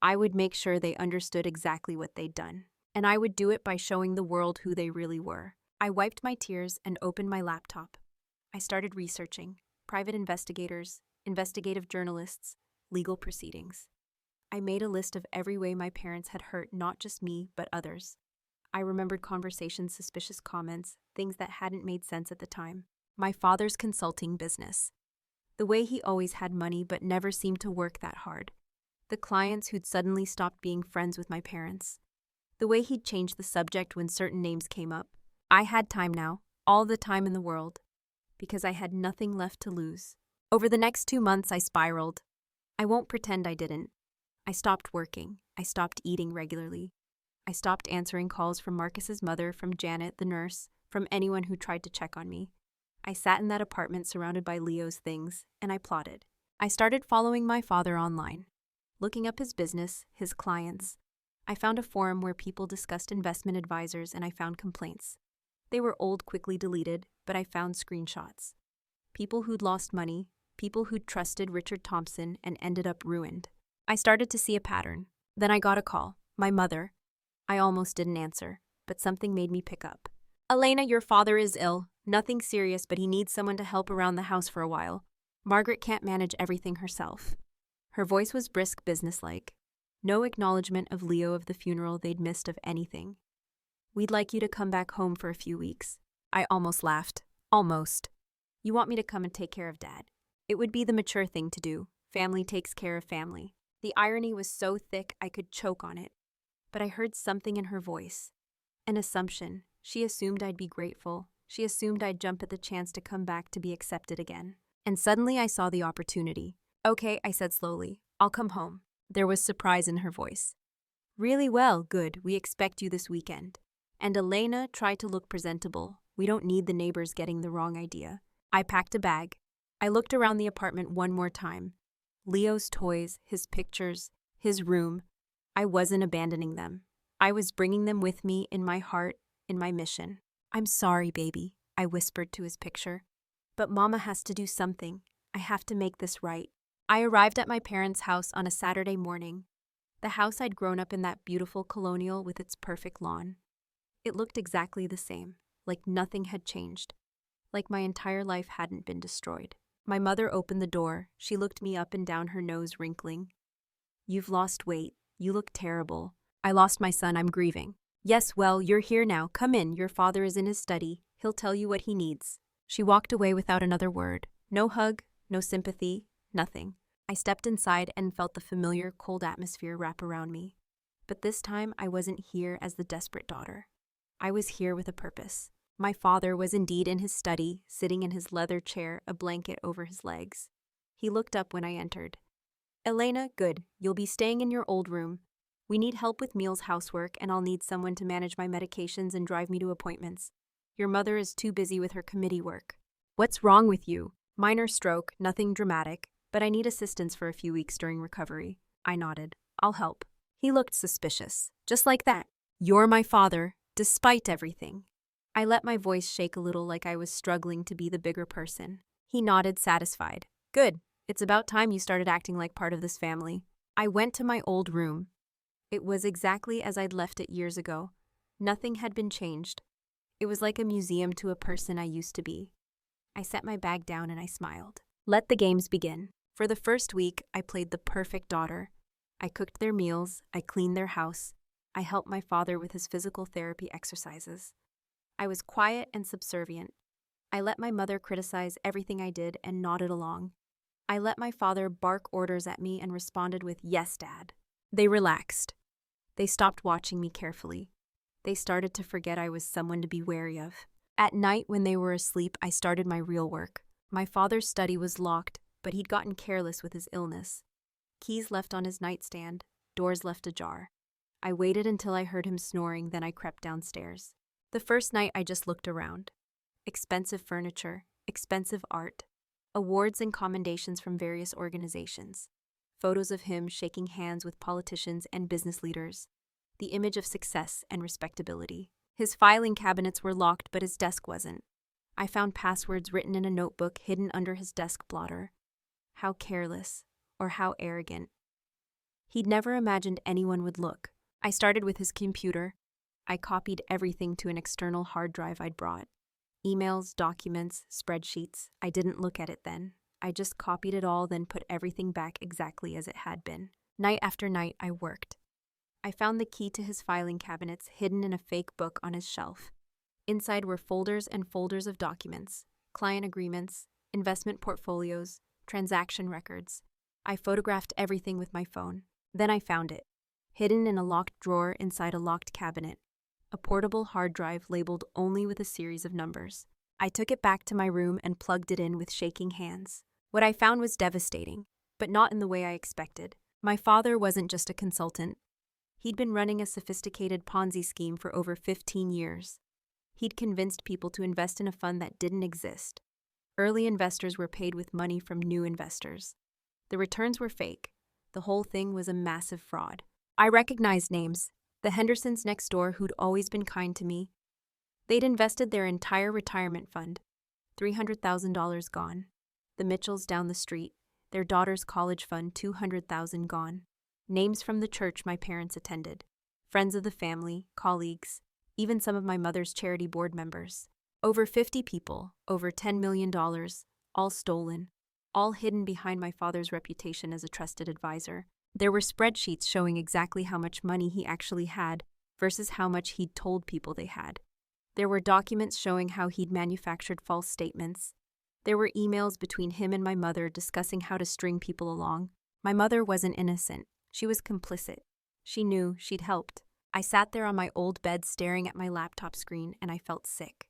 [SPEAKER 1] I would make sure they understood exactly what they'd done. And I would do it by showing the world who they really were. I wiped my tears and opened my laptop. I started researching. Private investigators, investigative journalists, legal proceedings. I made a list of every way my parents had hurt not just me, but others. I remembered conversations, suspicious comments, things that hadn't made sense at the time. My father's consulting business. The way he always had money but never seemed to work that hard. The clients who'd suddenly stopped being friends with my parents. The way he'd changed the subject when certain names came up. I had time now, all the time in the world, because I had nothing left to lose. Over the next 2 months, I spiraled. I won't pretend I didn't. I stopped working. I stopped eating regularly. I stopped answering calls from Marcus's mother, from Janet, the nurse, from anyone who tried to check on me. I sat in that apartment surrounded by Leo's things, and I plotted. I started following my father online, looking up his business, his clients. I found a forum where people discussed investment advisors, and I found complaints. They were old, quickly deleted, but I found screenshots. People who'd lost money, people who'd trusted Richard Thompson and ended up ruined. I started to see a pattern. Then I got a call. My mother. I almost didn't answer, but something made me pick up. Elena, your father is ill. Nothing serious, but he needs someone to help around the house for a while. Margaret can't manage everything herself. Her voice was brisk, businesslike. No acknowledgement of Leo of the funeral they'd missed of anything. We'd like you to come back home for a few weeks. I almost laughed. Almost. You want me to come and take care of Dad? It would be the mature thing to do. Family takes care of family. The irony was so thick I could choke on it. But I heard something in her voice. An assumption. She assumed I'd be grateful. She assumed I'd jump at the chance to come back to be accepted again. And suddenly I saw the opportunity. Okay, I said slowly. I'll come home. There was surprise in her voice. Really well, good. We expect you this weekend. And Elena tried to look presentable. We don't need the neighbors getting the wrong idea. I packed a bag. I looked around the apartment one more time. Leo's toys, his pictures, his room. I wasn't abandoning them. I was bringing them with me in my heart, in my mission. I'm sorry, baby, I whispered to his picture. But Mama has to do something. I have to make this right. I arrived at my parents' house on a Saturday morning. The house I'd grown up in, that beautiful colonial with its perfect lawn. It looked exactly the same, like nothing had changed, like my entire life hadn't been destroyed. My mother opened the door. She looked me up and down, her nose wrinkling. You've lost weight. You look terrible. I lost my son. I'm grieving. Yes, well, you're here now. Come in. Your father is in his study. He'll tell you what he needs. She walked away without another word. No hug, no sympathy, nothing. I stepped inside and felt the familiar cold atmosphere wrap around me. But this time I wasn't here as the desperate daughter. I was here with a purpose. My father was indeed in his study, sitting in his leather chair, a blanket over his legs. He looked up when I entered. Elena, good. You'll be staying in your old room. We need help with meals, housework, and I'll need someone to manage my medications and drive me to appointments. Your mother is too busy with her committee work. What's wrong with you? Minor stroke, nothing dramatic, but I need assistance for a few weeks during recovery. I nodded. I'll help. He looked suspicious. Just like that. You're my father, despite everything. I let my voice shake a little, like I was struggling to be the bigger person. He nodded, satisfied. Good. It's about time you started acting like part of this family. I went to my old room. It was exactly as I'd left it years ago. Nothing had been changed. It was like a museum to a person I used to be. I set my bag down and I smiled. Let the games begin. For the first week, I played the perfect daughter. I cooked their meals, I cleaned their house, I helped my father with his physical therapy exercises. I was quiet and subservient. I let my mother criticize everything I did and nodded along. I let my father bark orders at me and responded with, "Yes, Dad." They relaxed. They stopped watching me carefully. They started to forget I was someone to be wary of. At night, when they were asleep, I started my real work. My father's study was locked, but he'd gotten careless with his illness. Keys left on his nightstand, doors left ajar. I waited until I heard him snoring, then I crept downstairs. The first night I just looked around. Expensive furniture, expensive art, awards and commendations from various organizations, photos of him shaking hands with politicians and business leaders, the image of success and respectability. His filing cabinets were locked, but his desk wasn't. I found passwords written in a notebook hidden under his desk blotter. How careless, or how arrogant. He'd never imagined anyone would look. I started with his computer. I copied everything to an external hard drive I'd brought. Emails, documents, spreadsheets. I didn't look at it then. I just copied it all, then put everything back exactly as it had been. Night after night, I worked. I found the key to his filing cabinets hidden in a fake book on his shelf. Inside were folders and folders of documents, client agreements, investment portfolios, transaction records. I photographed everything with my phone. Then I found it, hidden in a locked drawer inside a locked cabinet. A portable hard drive labeled only with a series of numbers. I took it back to my room and plugged it in with shaking hands. What I found was devastating, but not in the way I expected. My father wasn't just a consultant. He'd been running a sophisticated Ponzi scheme for over 15 years. He'd convinced people to invest in a fund that didn't exist. Early investors were paid with money from new investors. The returns were fake. The whole thing was a massive fraud. I recognized names. The Hendersons next door, who'd always been kind to me. They'd invested their entire retirement fund. $300,000 gone. The Mitchells down the street, their daughter's college fund $200,000 gone. Names from the church my parents attended. Friends of the family, colleagues, even some of my mother's charity board members. Over 50 people, over $10 million, all stolen, all hidden behind my father's reputation as a trusted advisor. There were spreadsheets showing exactly how much money he actually had versus how much he'd told people they had. There were documents showing how he'd manufactured false statements. There were emails between him and my mother discussing how to string people along. My mother wasn't innocent. She was complicit. She knew she'd helped. I sat there on my old bed staring at my laptop screen and I felt sick.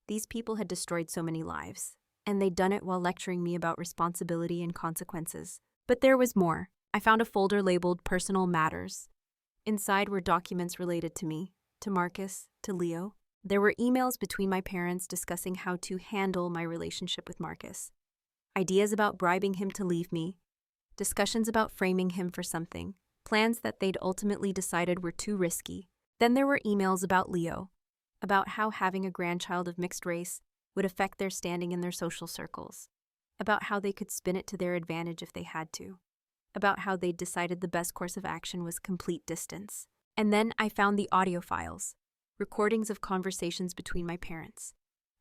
[SPEAKER 1] These people had destroyed so many lives, and they'd done it while lecturing me about responsibility and consequences. But there was more. I found a folder labeled Personal Matters. Inside were documents related to me, to Marcus, to Leo. There were emails between my parents discussing how to handle my relationship with Marcus. Ideas about bribing him to leave me. Discussions about framing him for something. Plans that they'd ultimately decided were too risky. Then there were emails about Leo, about how having a grandchild of mixed race would affect their standing in their social circles, about how they could spin it to their advantage if they had to, about how they'd decided the best course of action was complete distance. And then I found the audio files, recordings of conversations between my parents.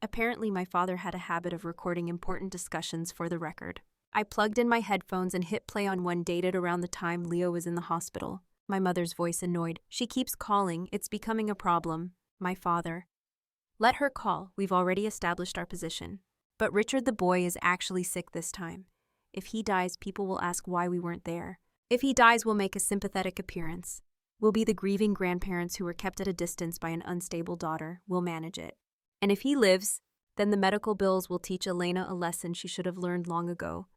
[SPEAKER 1] Apparently, my father had a habit of recording important discussions for the record. I plugged in my headphones and hit play on one dated around the time Leo was in the hospital. My mother's voice annoyed. She keeps calling. It's becoming a problem. My father. Let her call. We've already established our position. But Richard the boy is actually sick this time. If he dies, people will ask why we weren't there. If he dies, we'll make a sympathetic appearance. We'll be the grieving grandparents who were kept at a distance by an unstable daughter. We'll manage it. And if he lives, then the medical bills will teach Elena a lesson she should have learned long ago.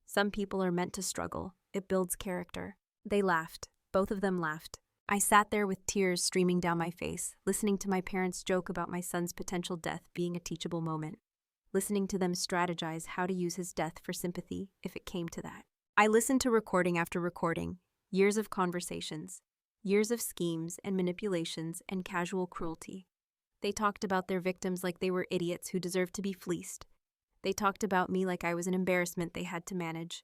[SPEAKER 1] Some people are meant to struggle. It builds character. They laughed. Both of them laughed. I sat there with tears streaming down my face, listening to my parents joke about my son's potential death being a teachable moment, listening to them strategize how to use his death for sympathy if it came to that. I listened to recording after recording, years of conversations, years of schemes and manipulations and casual cruelty. They talked about their victims like they were idiots who deserved to be fleeced. They talked about me like I was an embarrassment they had to manage.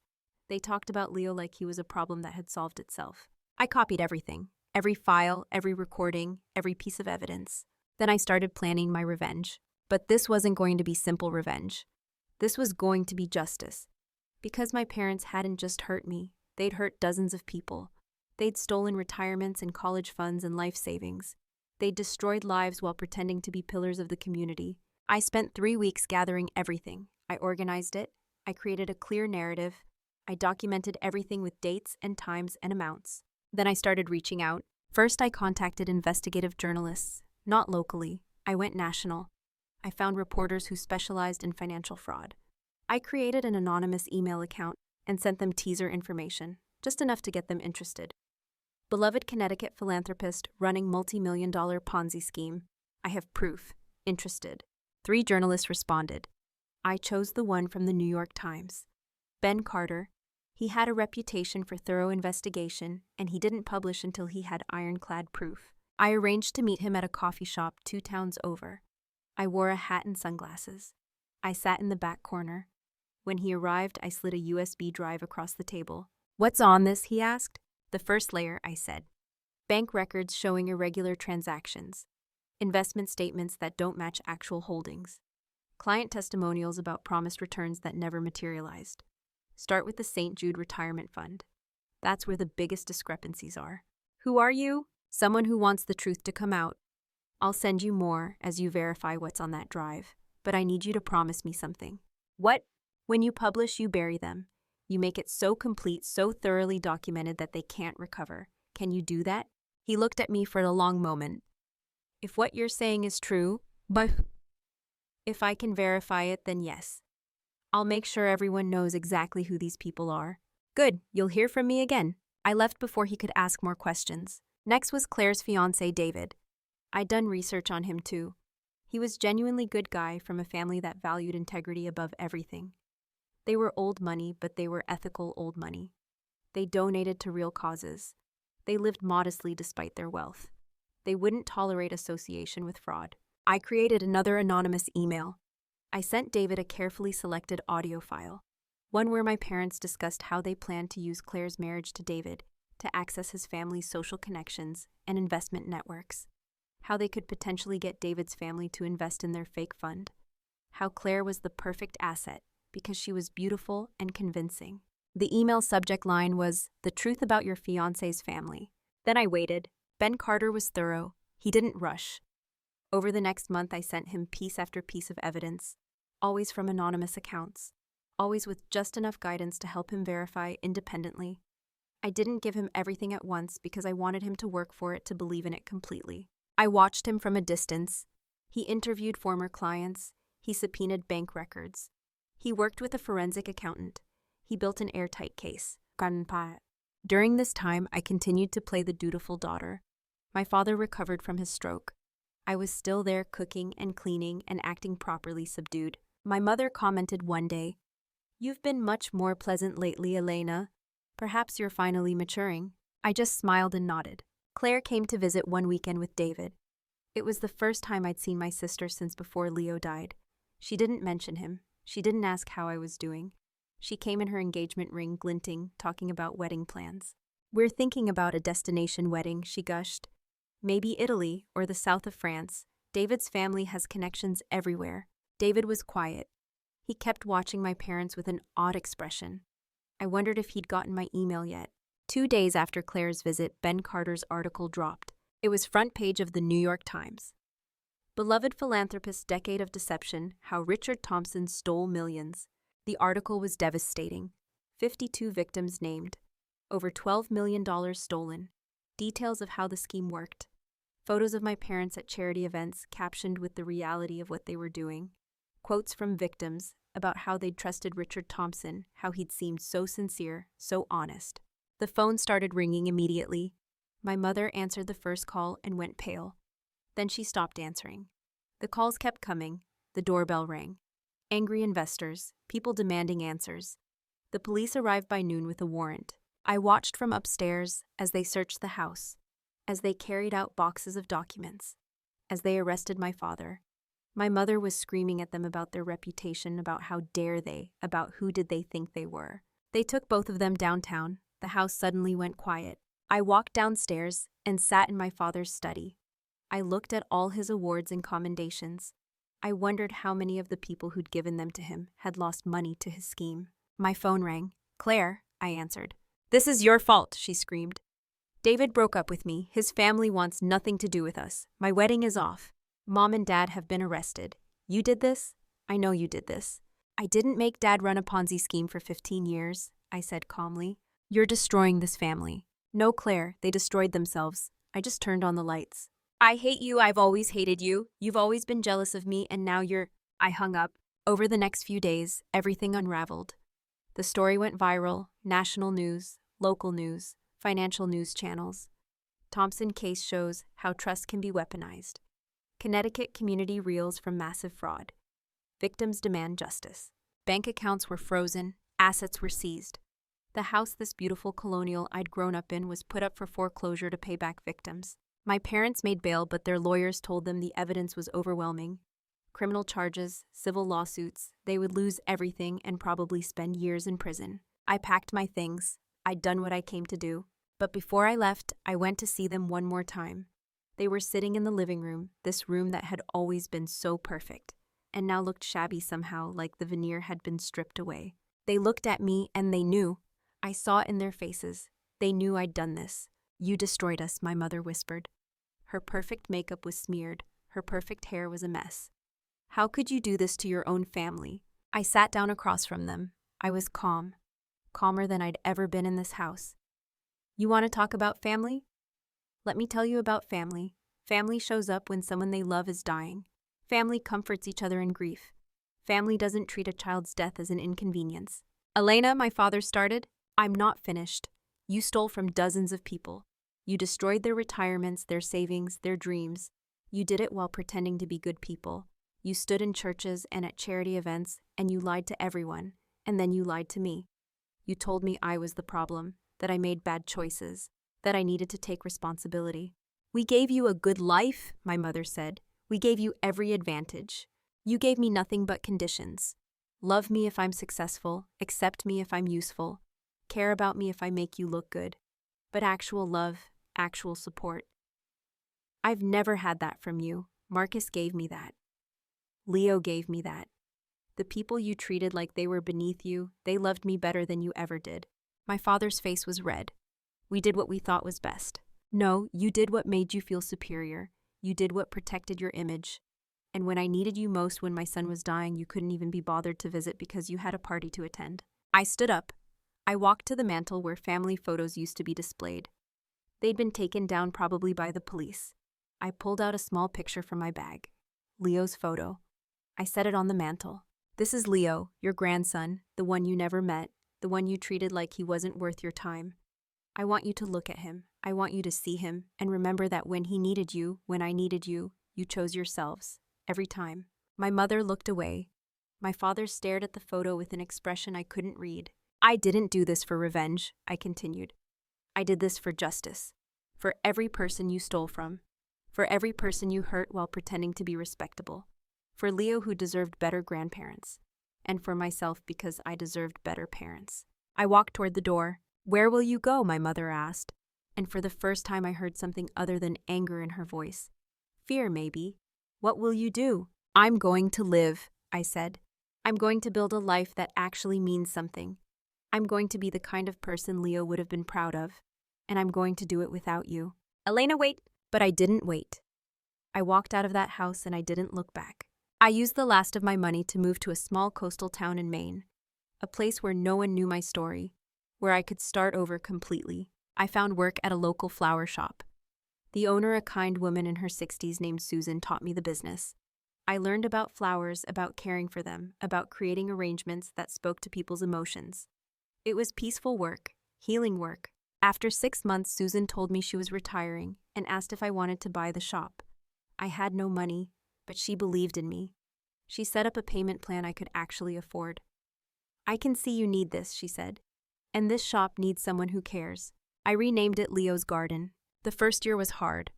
[SPEAKER 1] They talked about Leo like he was a problem that had solved itself. I copied everything. Every file, every recording, every piece of evidence. Then I started planning my revenge. But this wasn't going to be simple revenge. This was going to be justice. Because my parents hadn't just hurt me, they'd hurt dozens of people. They'd stolen retirements and college funds and life savings. They'd destroyed lives while pretending to be pillars of the community. I spent 3 weeks gathering everything. I organized it. I created a clear narrative. I documented everything with dates and times and amounts. Then I started reaching out. First, I contacted investigative journalists, not locally. I went national. I found reporters who specialized in financial fraud. I created an anonymous email account and sent them teaser information, just enough to get them interested. Beloved Connecticut philanthropist running multi-million-dollar Ponzi scheme. I have proof. Interested. 3 journalists responded. I chose the one from the New York Times. Ben Carter. He had a reputation for thorough investigation, and he didn't publish until he had ironclad proof. I arranged to meet him at a coffee shop 2 towns over. I wore a hat and sunglasses. I sat in the back corner. When he arrived, I slid a USB drive across the table. What's on this? He asked. The first layer, I said. Bank records showing irregular transactions. Investment statements that don't match actual holdings. Client testimonials about promised returns that never materialized. Start with the St. Jude Retirement Fund. That's where the biggest discrepancies are. Who are you? Someone who wants the truth to come out. I'll send you more as you verify what's on that drive, but I need you to promise me something. What? When you publish, you bury them. You make it so complete, so thoroughly documented that they can't recover. Can you do that? He looked at me for a long moment. If what you're saying is true, but if I can verify it, then yes. I'll make sure everyone knows exactly who these people are. Good, you'll hear from me again. I left before he could ask more questions. Next was Claire's fiancé, David. I'd done research on him too. He was genuinely good guy from a family that valued integrity above everything. They were old money, but they were ethical old money. They donated to real causes. They lived modestly despite their wealth. They wouldn't tolerate association with fraud. I created another anonymous email. I sent David a carefully selected audio file, one where my parents discussed how they planned to use Claire's marriage to David to access his family's social connections and investment networks, how they could potentially get David's family to invest in their fake fund, how Claire was the perfect asset because she was beautiful and convincing. The email subject line was, "The truth about your fiancé's family." Then I waited. Ben Carter was thorough. He didn't rush. Over the next month, I sent him piece after piece of evidence, always from anonymous accounts, always with just enough guidance to help him verify independently. I didn't give him everything at once because I wanted him to work for it to believe in it completely. I watched him from a distance. He interviewed former clients. He subpoenaed bank records. He worked with a forensic accountant. He built an airtight case. During this time, I continued to play the dutiful daughter. My father recovered from his stroke. I was still there cooking and cleaning and acting properly subdued. My mother commented one day, "You've been much more pleasant lately, Elena. Perhaps you're finally maturing." I just smiled and nodded. Claire came to visit one weekend with David. It was the first time I'd seen my sister since before Leo died. She didn't mention him. She didn't ask how I was doing. She came in her engagement ring glinting, talking about wedding plans. "We're thinking about a destination wedding," she gushed. "Maybe Italy or the south of France. David's family has connections everywhere." David was quiet. He kept watching my parents with an odd expression. I wondered if he'd gotten my email yet. 2 days after Claire's visit, Ben Carter's article dropped. It was front page of the New York Times. "Beloved philanthropist's decade of deception, how Richard Thompson stole millions." The article was devastating. 52 victims named. Over $12 million stolen. Details of how the scheme worked. Photos of my parents at charity events captioned with the reality of what they were doing. Quotes from victims about how they'd trusted Richard Thompson, how he'd seemed so sincere, so honest. The phone started ringing immediately. My mother answered the first call and went pale. Then she stopped answering. The calls kept coming. The doorbell rang. Angry investors, people demanding answers. The police arrived by noon with a warrant. I watched from upstairs as they searched the house, as they carried out boxes of documents, as they arrested my father. My mother was screaming at them about their reputation, about how dare they, about who did they think they were. They took both of them downtown. The house suddenly went quiet. I walked downstairs and sat in my father's study. I looked at all his awards and commendations. I wondered how many of the people who'd given them to him had lost money to his scheme. My phone rang. "Claire," I answered. "This is your fault," she screamed. "David broke up with me. His family wants nothing to do with us. My wedding is off. Mom and Dad have been arrested. You did this? I know you did this." "I didn't make Dad run a Ponzi scheme for 15 years, I said calmly. "You're destroying this family." "No, Claire, they destroyed themselves. I just turned on the lights." "I hate you. I've always hated you. You've always been jealous of me, and now you're—" I hung up. Over the next few days, everything unraveled. The story went viral, national news, local news, financial news channels. Thompson case shows how trust can be weaponized. Connecticut community reels from massive fraud. Victims demand justice. Bank accounts were frozen, assets were seized. The house this beautiful colonial I'd grown up in was put up for foreclosure to pay back victims. My parents made bail, but their lawyers told them the evidence was overwhelming. Criminal charges, civil lawsuits, they would lose everything and probably spend years in prison. I packed my things. I'd done what I came to do. But before I left, I went to see them one more time. They were sitting in the living room, this room that had always been so perfect, and now looked shabby somehow, like the veneer had been stripped away. They looked at me and they knew. I saw it in their faces. They knew I'd done this. "You destroyed us," my mother whispered. Her perfect makeup was smeared. Her perfect hair was a mess. "How could you do this to your own family?" I sat down across from them. I was calm. Calmer than I'd ever been in this house. "You want to talk about family? Let me tell you about family. Family shows up when someone they love is dying. Family comforts each other in grief. Family doesn't treat a child's death as an inconvenience." "Elena," my father started. "I'm not finished. You stole from dozens of people. You destroyed their retirements, their savings, their dreams. You did it while pretending to be good people. You stood in churches and at charity events, and you lied to everyone, and then you lied to me. You told me I was the problem, that I made bad choices, that I needed to take responsibility. We gave you a good life," my mother said. "We gave you every advantage. You gave me nothing but conditions. Love me if I'm successful, accept me if I'm useful, care about me if I make you look good. But actual love, actual support. I've never had that from you. Marcus gave me that. Leo gave me that. The people you treated like they were beneath you, they loved me better than you ever did. My father's face was red. We did what we thought was best. No, you did what made you feel superior. You did what protected your image. And when I needed you most, when my son was dying, you couldn't even be bothered to visit because you had a party to attend. I stood up. I walked to the mantel where family photos used to be displayed. They'd been taken down, probably by the police. I pulled out a small picture from my bag. Leo's photo. I set it on the mantel. This is Leo, your grandson, the one you never met, the one you treated like he wasn't worth your time. I want you to look at him. I want you to see him and remember that when he needed you, when I needed you, you chose yourselves. Every time. My mother looked away. My father stared at the photo with an expression I couldn't read. I didn't do this for revenge, I continued. I did this for justice. For every person you stole from. For every person you hurt while pretending to be respectable. For Leo, who deserved better grandparents. And for myself, because I deserved better parents. I walked toward the door. Where will you go? My mother asked. And for the first time I heard something other than anger in her voice. Fear, maybe. What will you do? I'm going to live, I said. I'm going to build a life that actually means something. I'm going to be the kind of person Leo would have been proud of. And I'm going to do it without you. Elena, wait! But I didn't wait. I walked out of that house and I didn't look back. I used the last of my money to move to a small coastal town in Maine. A place where no one knew my story. Where I could start over completely. I found work at a local flower shop. The owner, a kind woman in her 60s named Susan, taught me the business. I learned about flowers, about caring for them, about creating arrangements that spoke to people's emotions. It was peaceful work, healing work. After 6 months, Susan told me she was retiring and asked if I wanted to buy the shop. I had no money, but she believed in me. She set up a payment plan I could actually afford. I can see you need this, she said. And this shop needs someone who cares. I renamed it Leo's Garden. The first year was hard.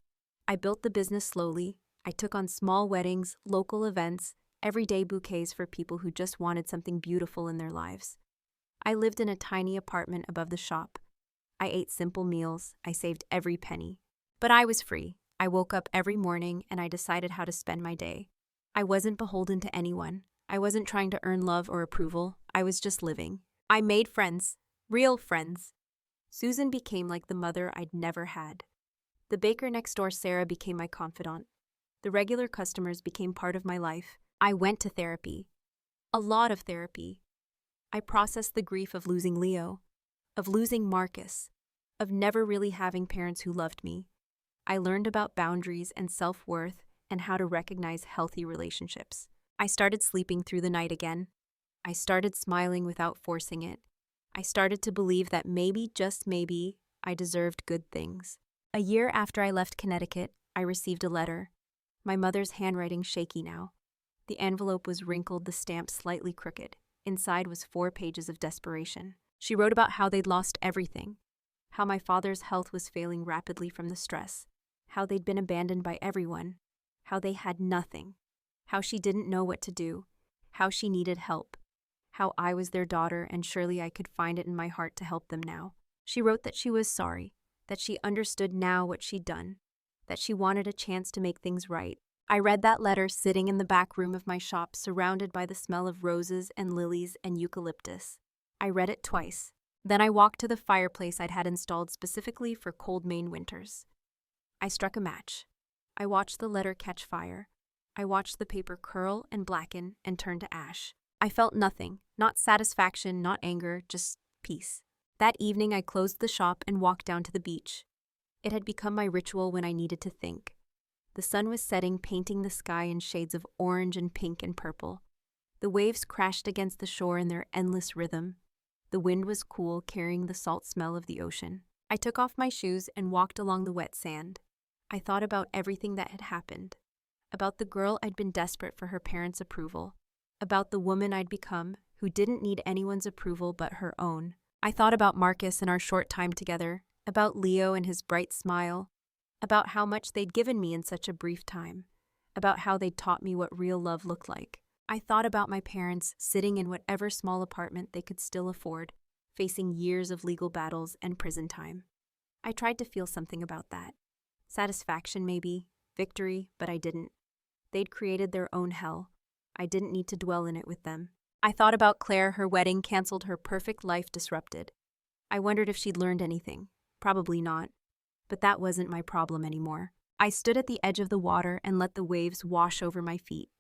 [SPEAKER 1] I built the business slowly. I took on small weddings, local events, everyday bouquets for people who just wanted something beautiful in their lives. I lived in a tiny apartment above the shop. I ate simple meals. I saved every penny. But I was free. I woke up every morning and I decided how to spend my day. I wasn't beholden to anyone. I wasn't trying to earn love or approval. I was just living. I made friends. Real friends. Susan became like the mother I'd never had. The baker next door, Sarah, became my confidant. The regular customers became part of my life. I went to therapy. A lot of therapy. I processed the grief of losing Leo, of losing Marcus, of never really having parents who loved me. I learned about boundaries and self-worth and how to recognize healthy relationships. I started sleeping through the night again. I started smiling without forcing it. I started to believe that maybe, just maybe, I deserved good things. A year after I left Connecticut, I received a letter. My mother's handwriting shaky now. The envelope was wrinkled, the stamp slightly crooked. Inside was 4 pages of desperation. She wrote about how they'd lost everything, how my father's health was failing rapidly from the stress, how they'd been abandoned by everyone, how they had nothing, how she didn't know what to do, how she needed help, how I was their daughter and surely I could find it in my heart to help them now. She wrote that she was sorry, that she understood now what she'd done, that she wanted a chance to make things right. I read that letter sitting in the back room of my shop, surrounded by the smell of roses and lilies and eucalyptus. I read it twice. Then I walked to the fireplace I'd had installed specifically for cold Maine winters. I struck a match. I watched the letter catch fire. I watched the paper curl and blacken and turn to ash. I felt nothing, not satisfaction, not anger, just peace. That evening I closed the shop and walked down to the beach. It had become my ritual when I needed to think. The sun was setting, painting the sky in shades of orange and pink and purple. The waves crashed against the shore in their endless rhythm. The wind was cool, carrying the salt smell of the ocean. I took off my shoes and walked along the wet sand. I thought about everything that had happened. About the girl I'd been desperate for her parents' approval. About the woman I'd become, who didn't need anyone's approval but her own. I thought about Marcus and our short time together, about Leo and his bright smile, about how much they'd given me in such a brief time, about how they'd taught me what real love looked like. I thought about my parents sitting in whatever small apartment they could still afford, facing years of legal battles and prison time. I tried to feel something about that. Satisfaction, maybe, victory, but I didn't. They'd created their own hell. I didn't need to dwell in it with them. I thought about Claire, her wedding canceled, her perfect life disrupted. I wondered if she'd learned anything. Probably not. But that wasn't my problem anymore. I stood at the edge of the water and let the waves wash over my feet.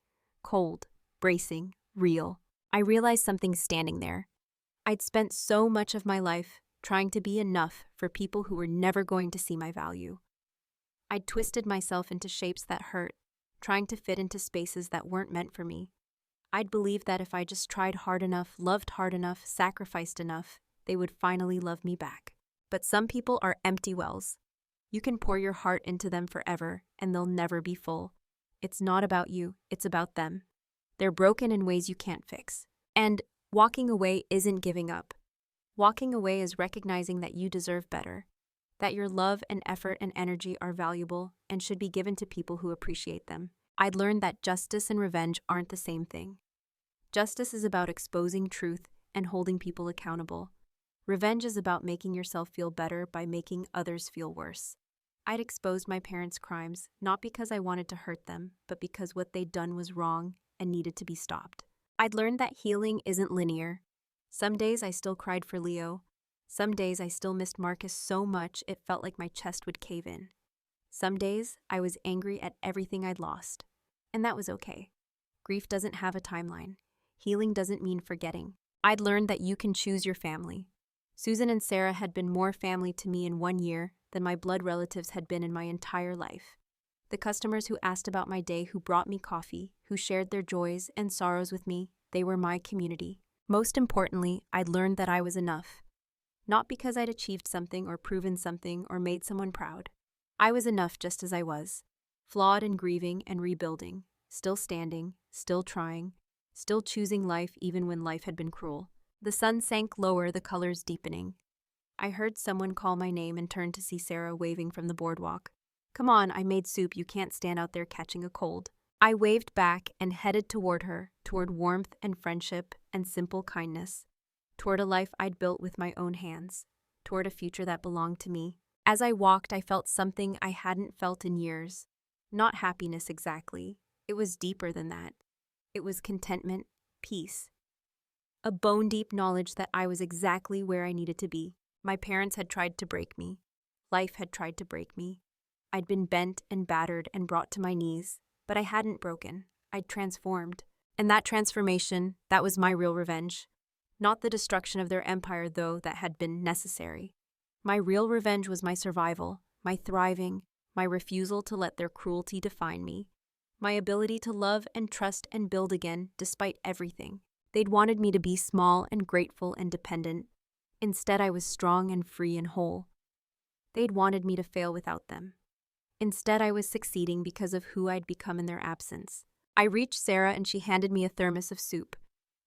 [SPEAKER 1] Cold, bracing, real. I realized something standing there. I'd spent so much of my life trying to be enough for people who were never going to see my value. I'd twisted myself into shapes that hurt, trying to fit into spaces that weren't meant for me. I'd believed that if I just tried hard enough, loved hard enough, sacrificed enough, they would finally love me back. But some people are empty wells. You can pour your heart into them forever, and they'll never be full. It's not about you, it's about them. They're broken in ways you can't fix. And walking away isn't giving up. Walking away is recognizing that you deserve better, that your love and effort and energy are valuable and should be given to people who appreciate them. I'd learned that justice and revenge aren't the same thing. Justice is about exposing truth and holding people accountable. Revenge is about making yourself feel better by making others feel worse. I'd exposed my parents' crimes, not because I wanted to hurt them, but because what they'd done was wrong and needed to be stopped. I'd learned that healing isn't linear. Some days I still cried for Leo. Some days I still missed Marcus so much it felt like my chest would cave in. Some days I was angry at everything I'd lost. And that was okay. Grief doesn't have a timeline. Healing doesn't mean forgetting. I'd learned that you can choose your family. Susan and Sarah had been more family to me in 1 year than my blood relatives had been in my entire life. The customers who asked about my day, who brought me coffee, who shared their joys and sorrows with me, they were my community. Most importantly, I'd learned that I was enough. Not because I'd achieved something or proven something or made someone proud. I was enough just as I was, flawed and grieving and rebuilding, still standing, still trying, still choosing life even when life had been cruel. The sun sank lower, the colors deepening. I heard someone call my name and turned to see Sarah waving from the boardwalk. "Come on, I made soup, you can't stand out there catching a cold." I waved back and headed toward her, toward warmth and friendship and simple kindness, toward a life I'd built with my own hands, toward a future that belonged to me. As I walked, I felt something I hadn't felt in years. Not happiness exactly. It was deeper than that. It was contentment, peace. A bone-deep knowledge that I was exactly where I needed to be. My parents had tried to break me. Life had tried to break me. I'd been bent and battered and brought to my knees, but I hadn't broken. I'd transformed. And that transformation, that was my real revenge. Not the destruction of their empire, though, that had been necessary. My real revenge was my survival, my thriving, my refusal to let their cruelty define me, my ability to love and trust and build again despite everything. They'd wanted me to be small and grateful and dependent. Instead, I was strong and free and whole. They'd wanted me to fail without them. Instead, I was succeeding because of who I'd become in their absence. I reached Sarah and she handed me a thermos of soup.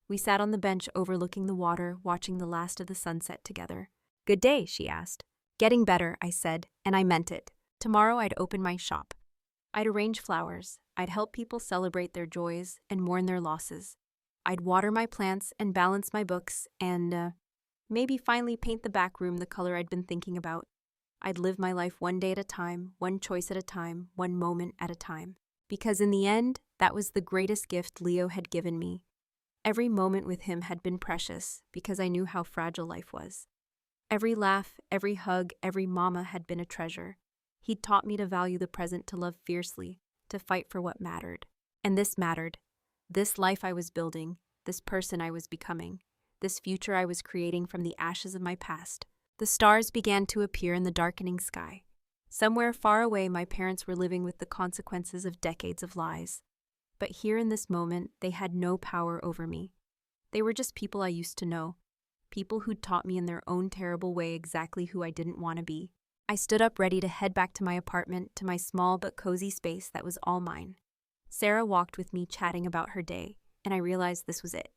[SPEAKER 1] We sat on the bench overlooking the water, watching the last of the sunset together. "Good day," she asked. "Getting better," I said, and I meant it. Tomorrow I'd open my shop. I'd arrange flowers. I'd help people celebrate their joys and mourn their losses. I'd water my plants and balance my books and maybe finally paint the back room the color I'd been thinking about. I'd live my life one day at a time, one choice at a time, one moment at a time. Because in the end, that was the greatest gift Leo had given me. Every moment with him had been precious because I knew how fragile life was. Every laugh, every hug, every mama had been a treasure. He'd taught me to value the present, to love fiercely, to fight for what mattered. And this mattered. This life I was building, this person I was becoming, this future I was creating from the ashes of my past. The stars began to appear in the darkening sky. Somewhere far away, my parents were living with the consequences of decades of lies. But here in this moment, they had no power over me. They were just people I used to know, people who'd taught me in their own terrible way exactly who I didn't want to be. I stood up ready to head back to my apartment, to my small but cozy space that was all mine. Sarah walked with me, chatting about her day, and I realized this was it.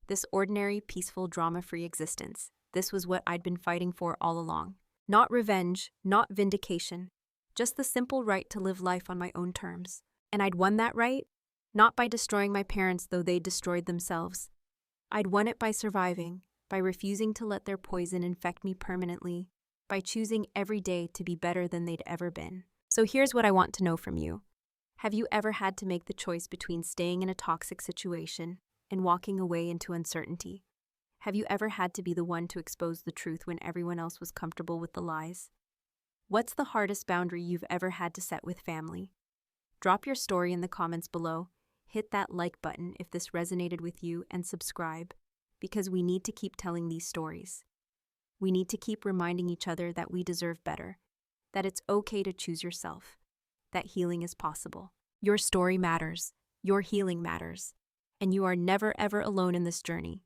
[SPEAKER 1] This ordinary, peaceful, drama-free existence. This was what I'd been fighting for all along. Not revenge, not vindication, just the simple right to live life on my own terms. And I'd won that right, not by destroying my parents, though they destroyed themselves. I'd won it by surviving, by refusing to let their poison infect me permanently, by choosing every day to be better than they'd ever been. So here's what I want to know from you. Have you ever had to make the choice between staying in a toxic situation and walking away into uncertainty? Have you ever had to be the one to expose the truth when everyone else was comfortable with the lies? What's the hardest boundary you've ever had to set with family? Drop your story in the comments below. Hit that like button if this resonated with you and subscribe, because we need to keep telling these stories. We need to keep reminding each other that we deserve better, that it's okay to choose yourself, that healing is possible. Your story matters, your healing matters, and you are never ever alone in this journey.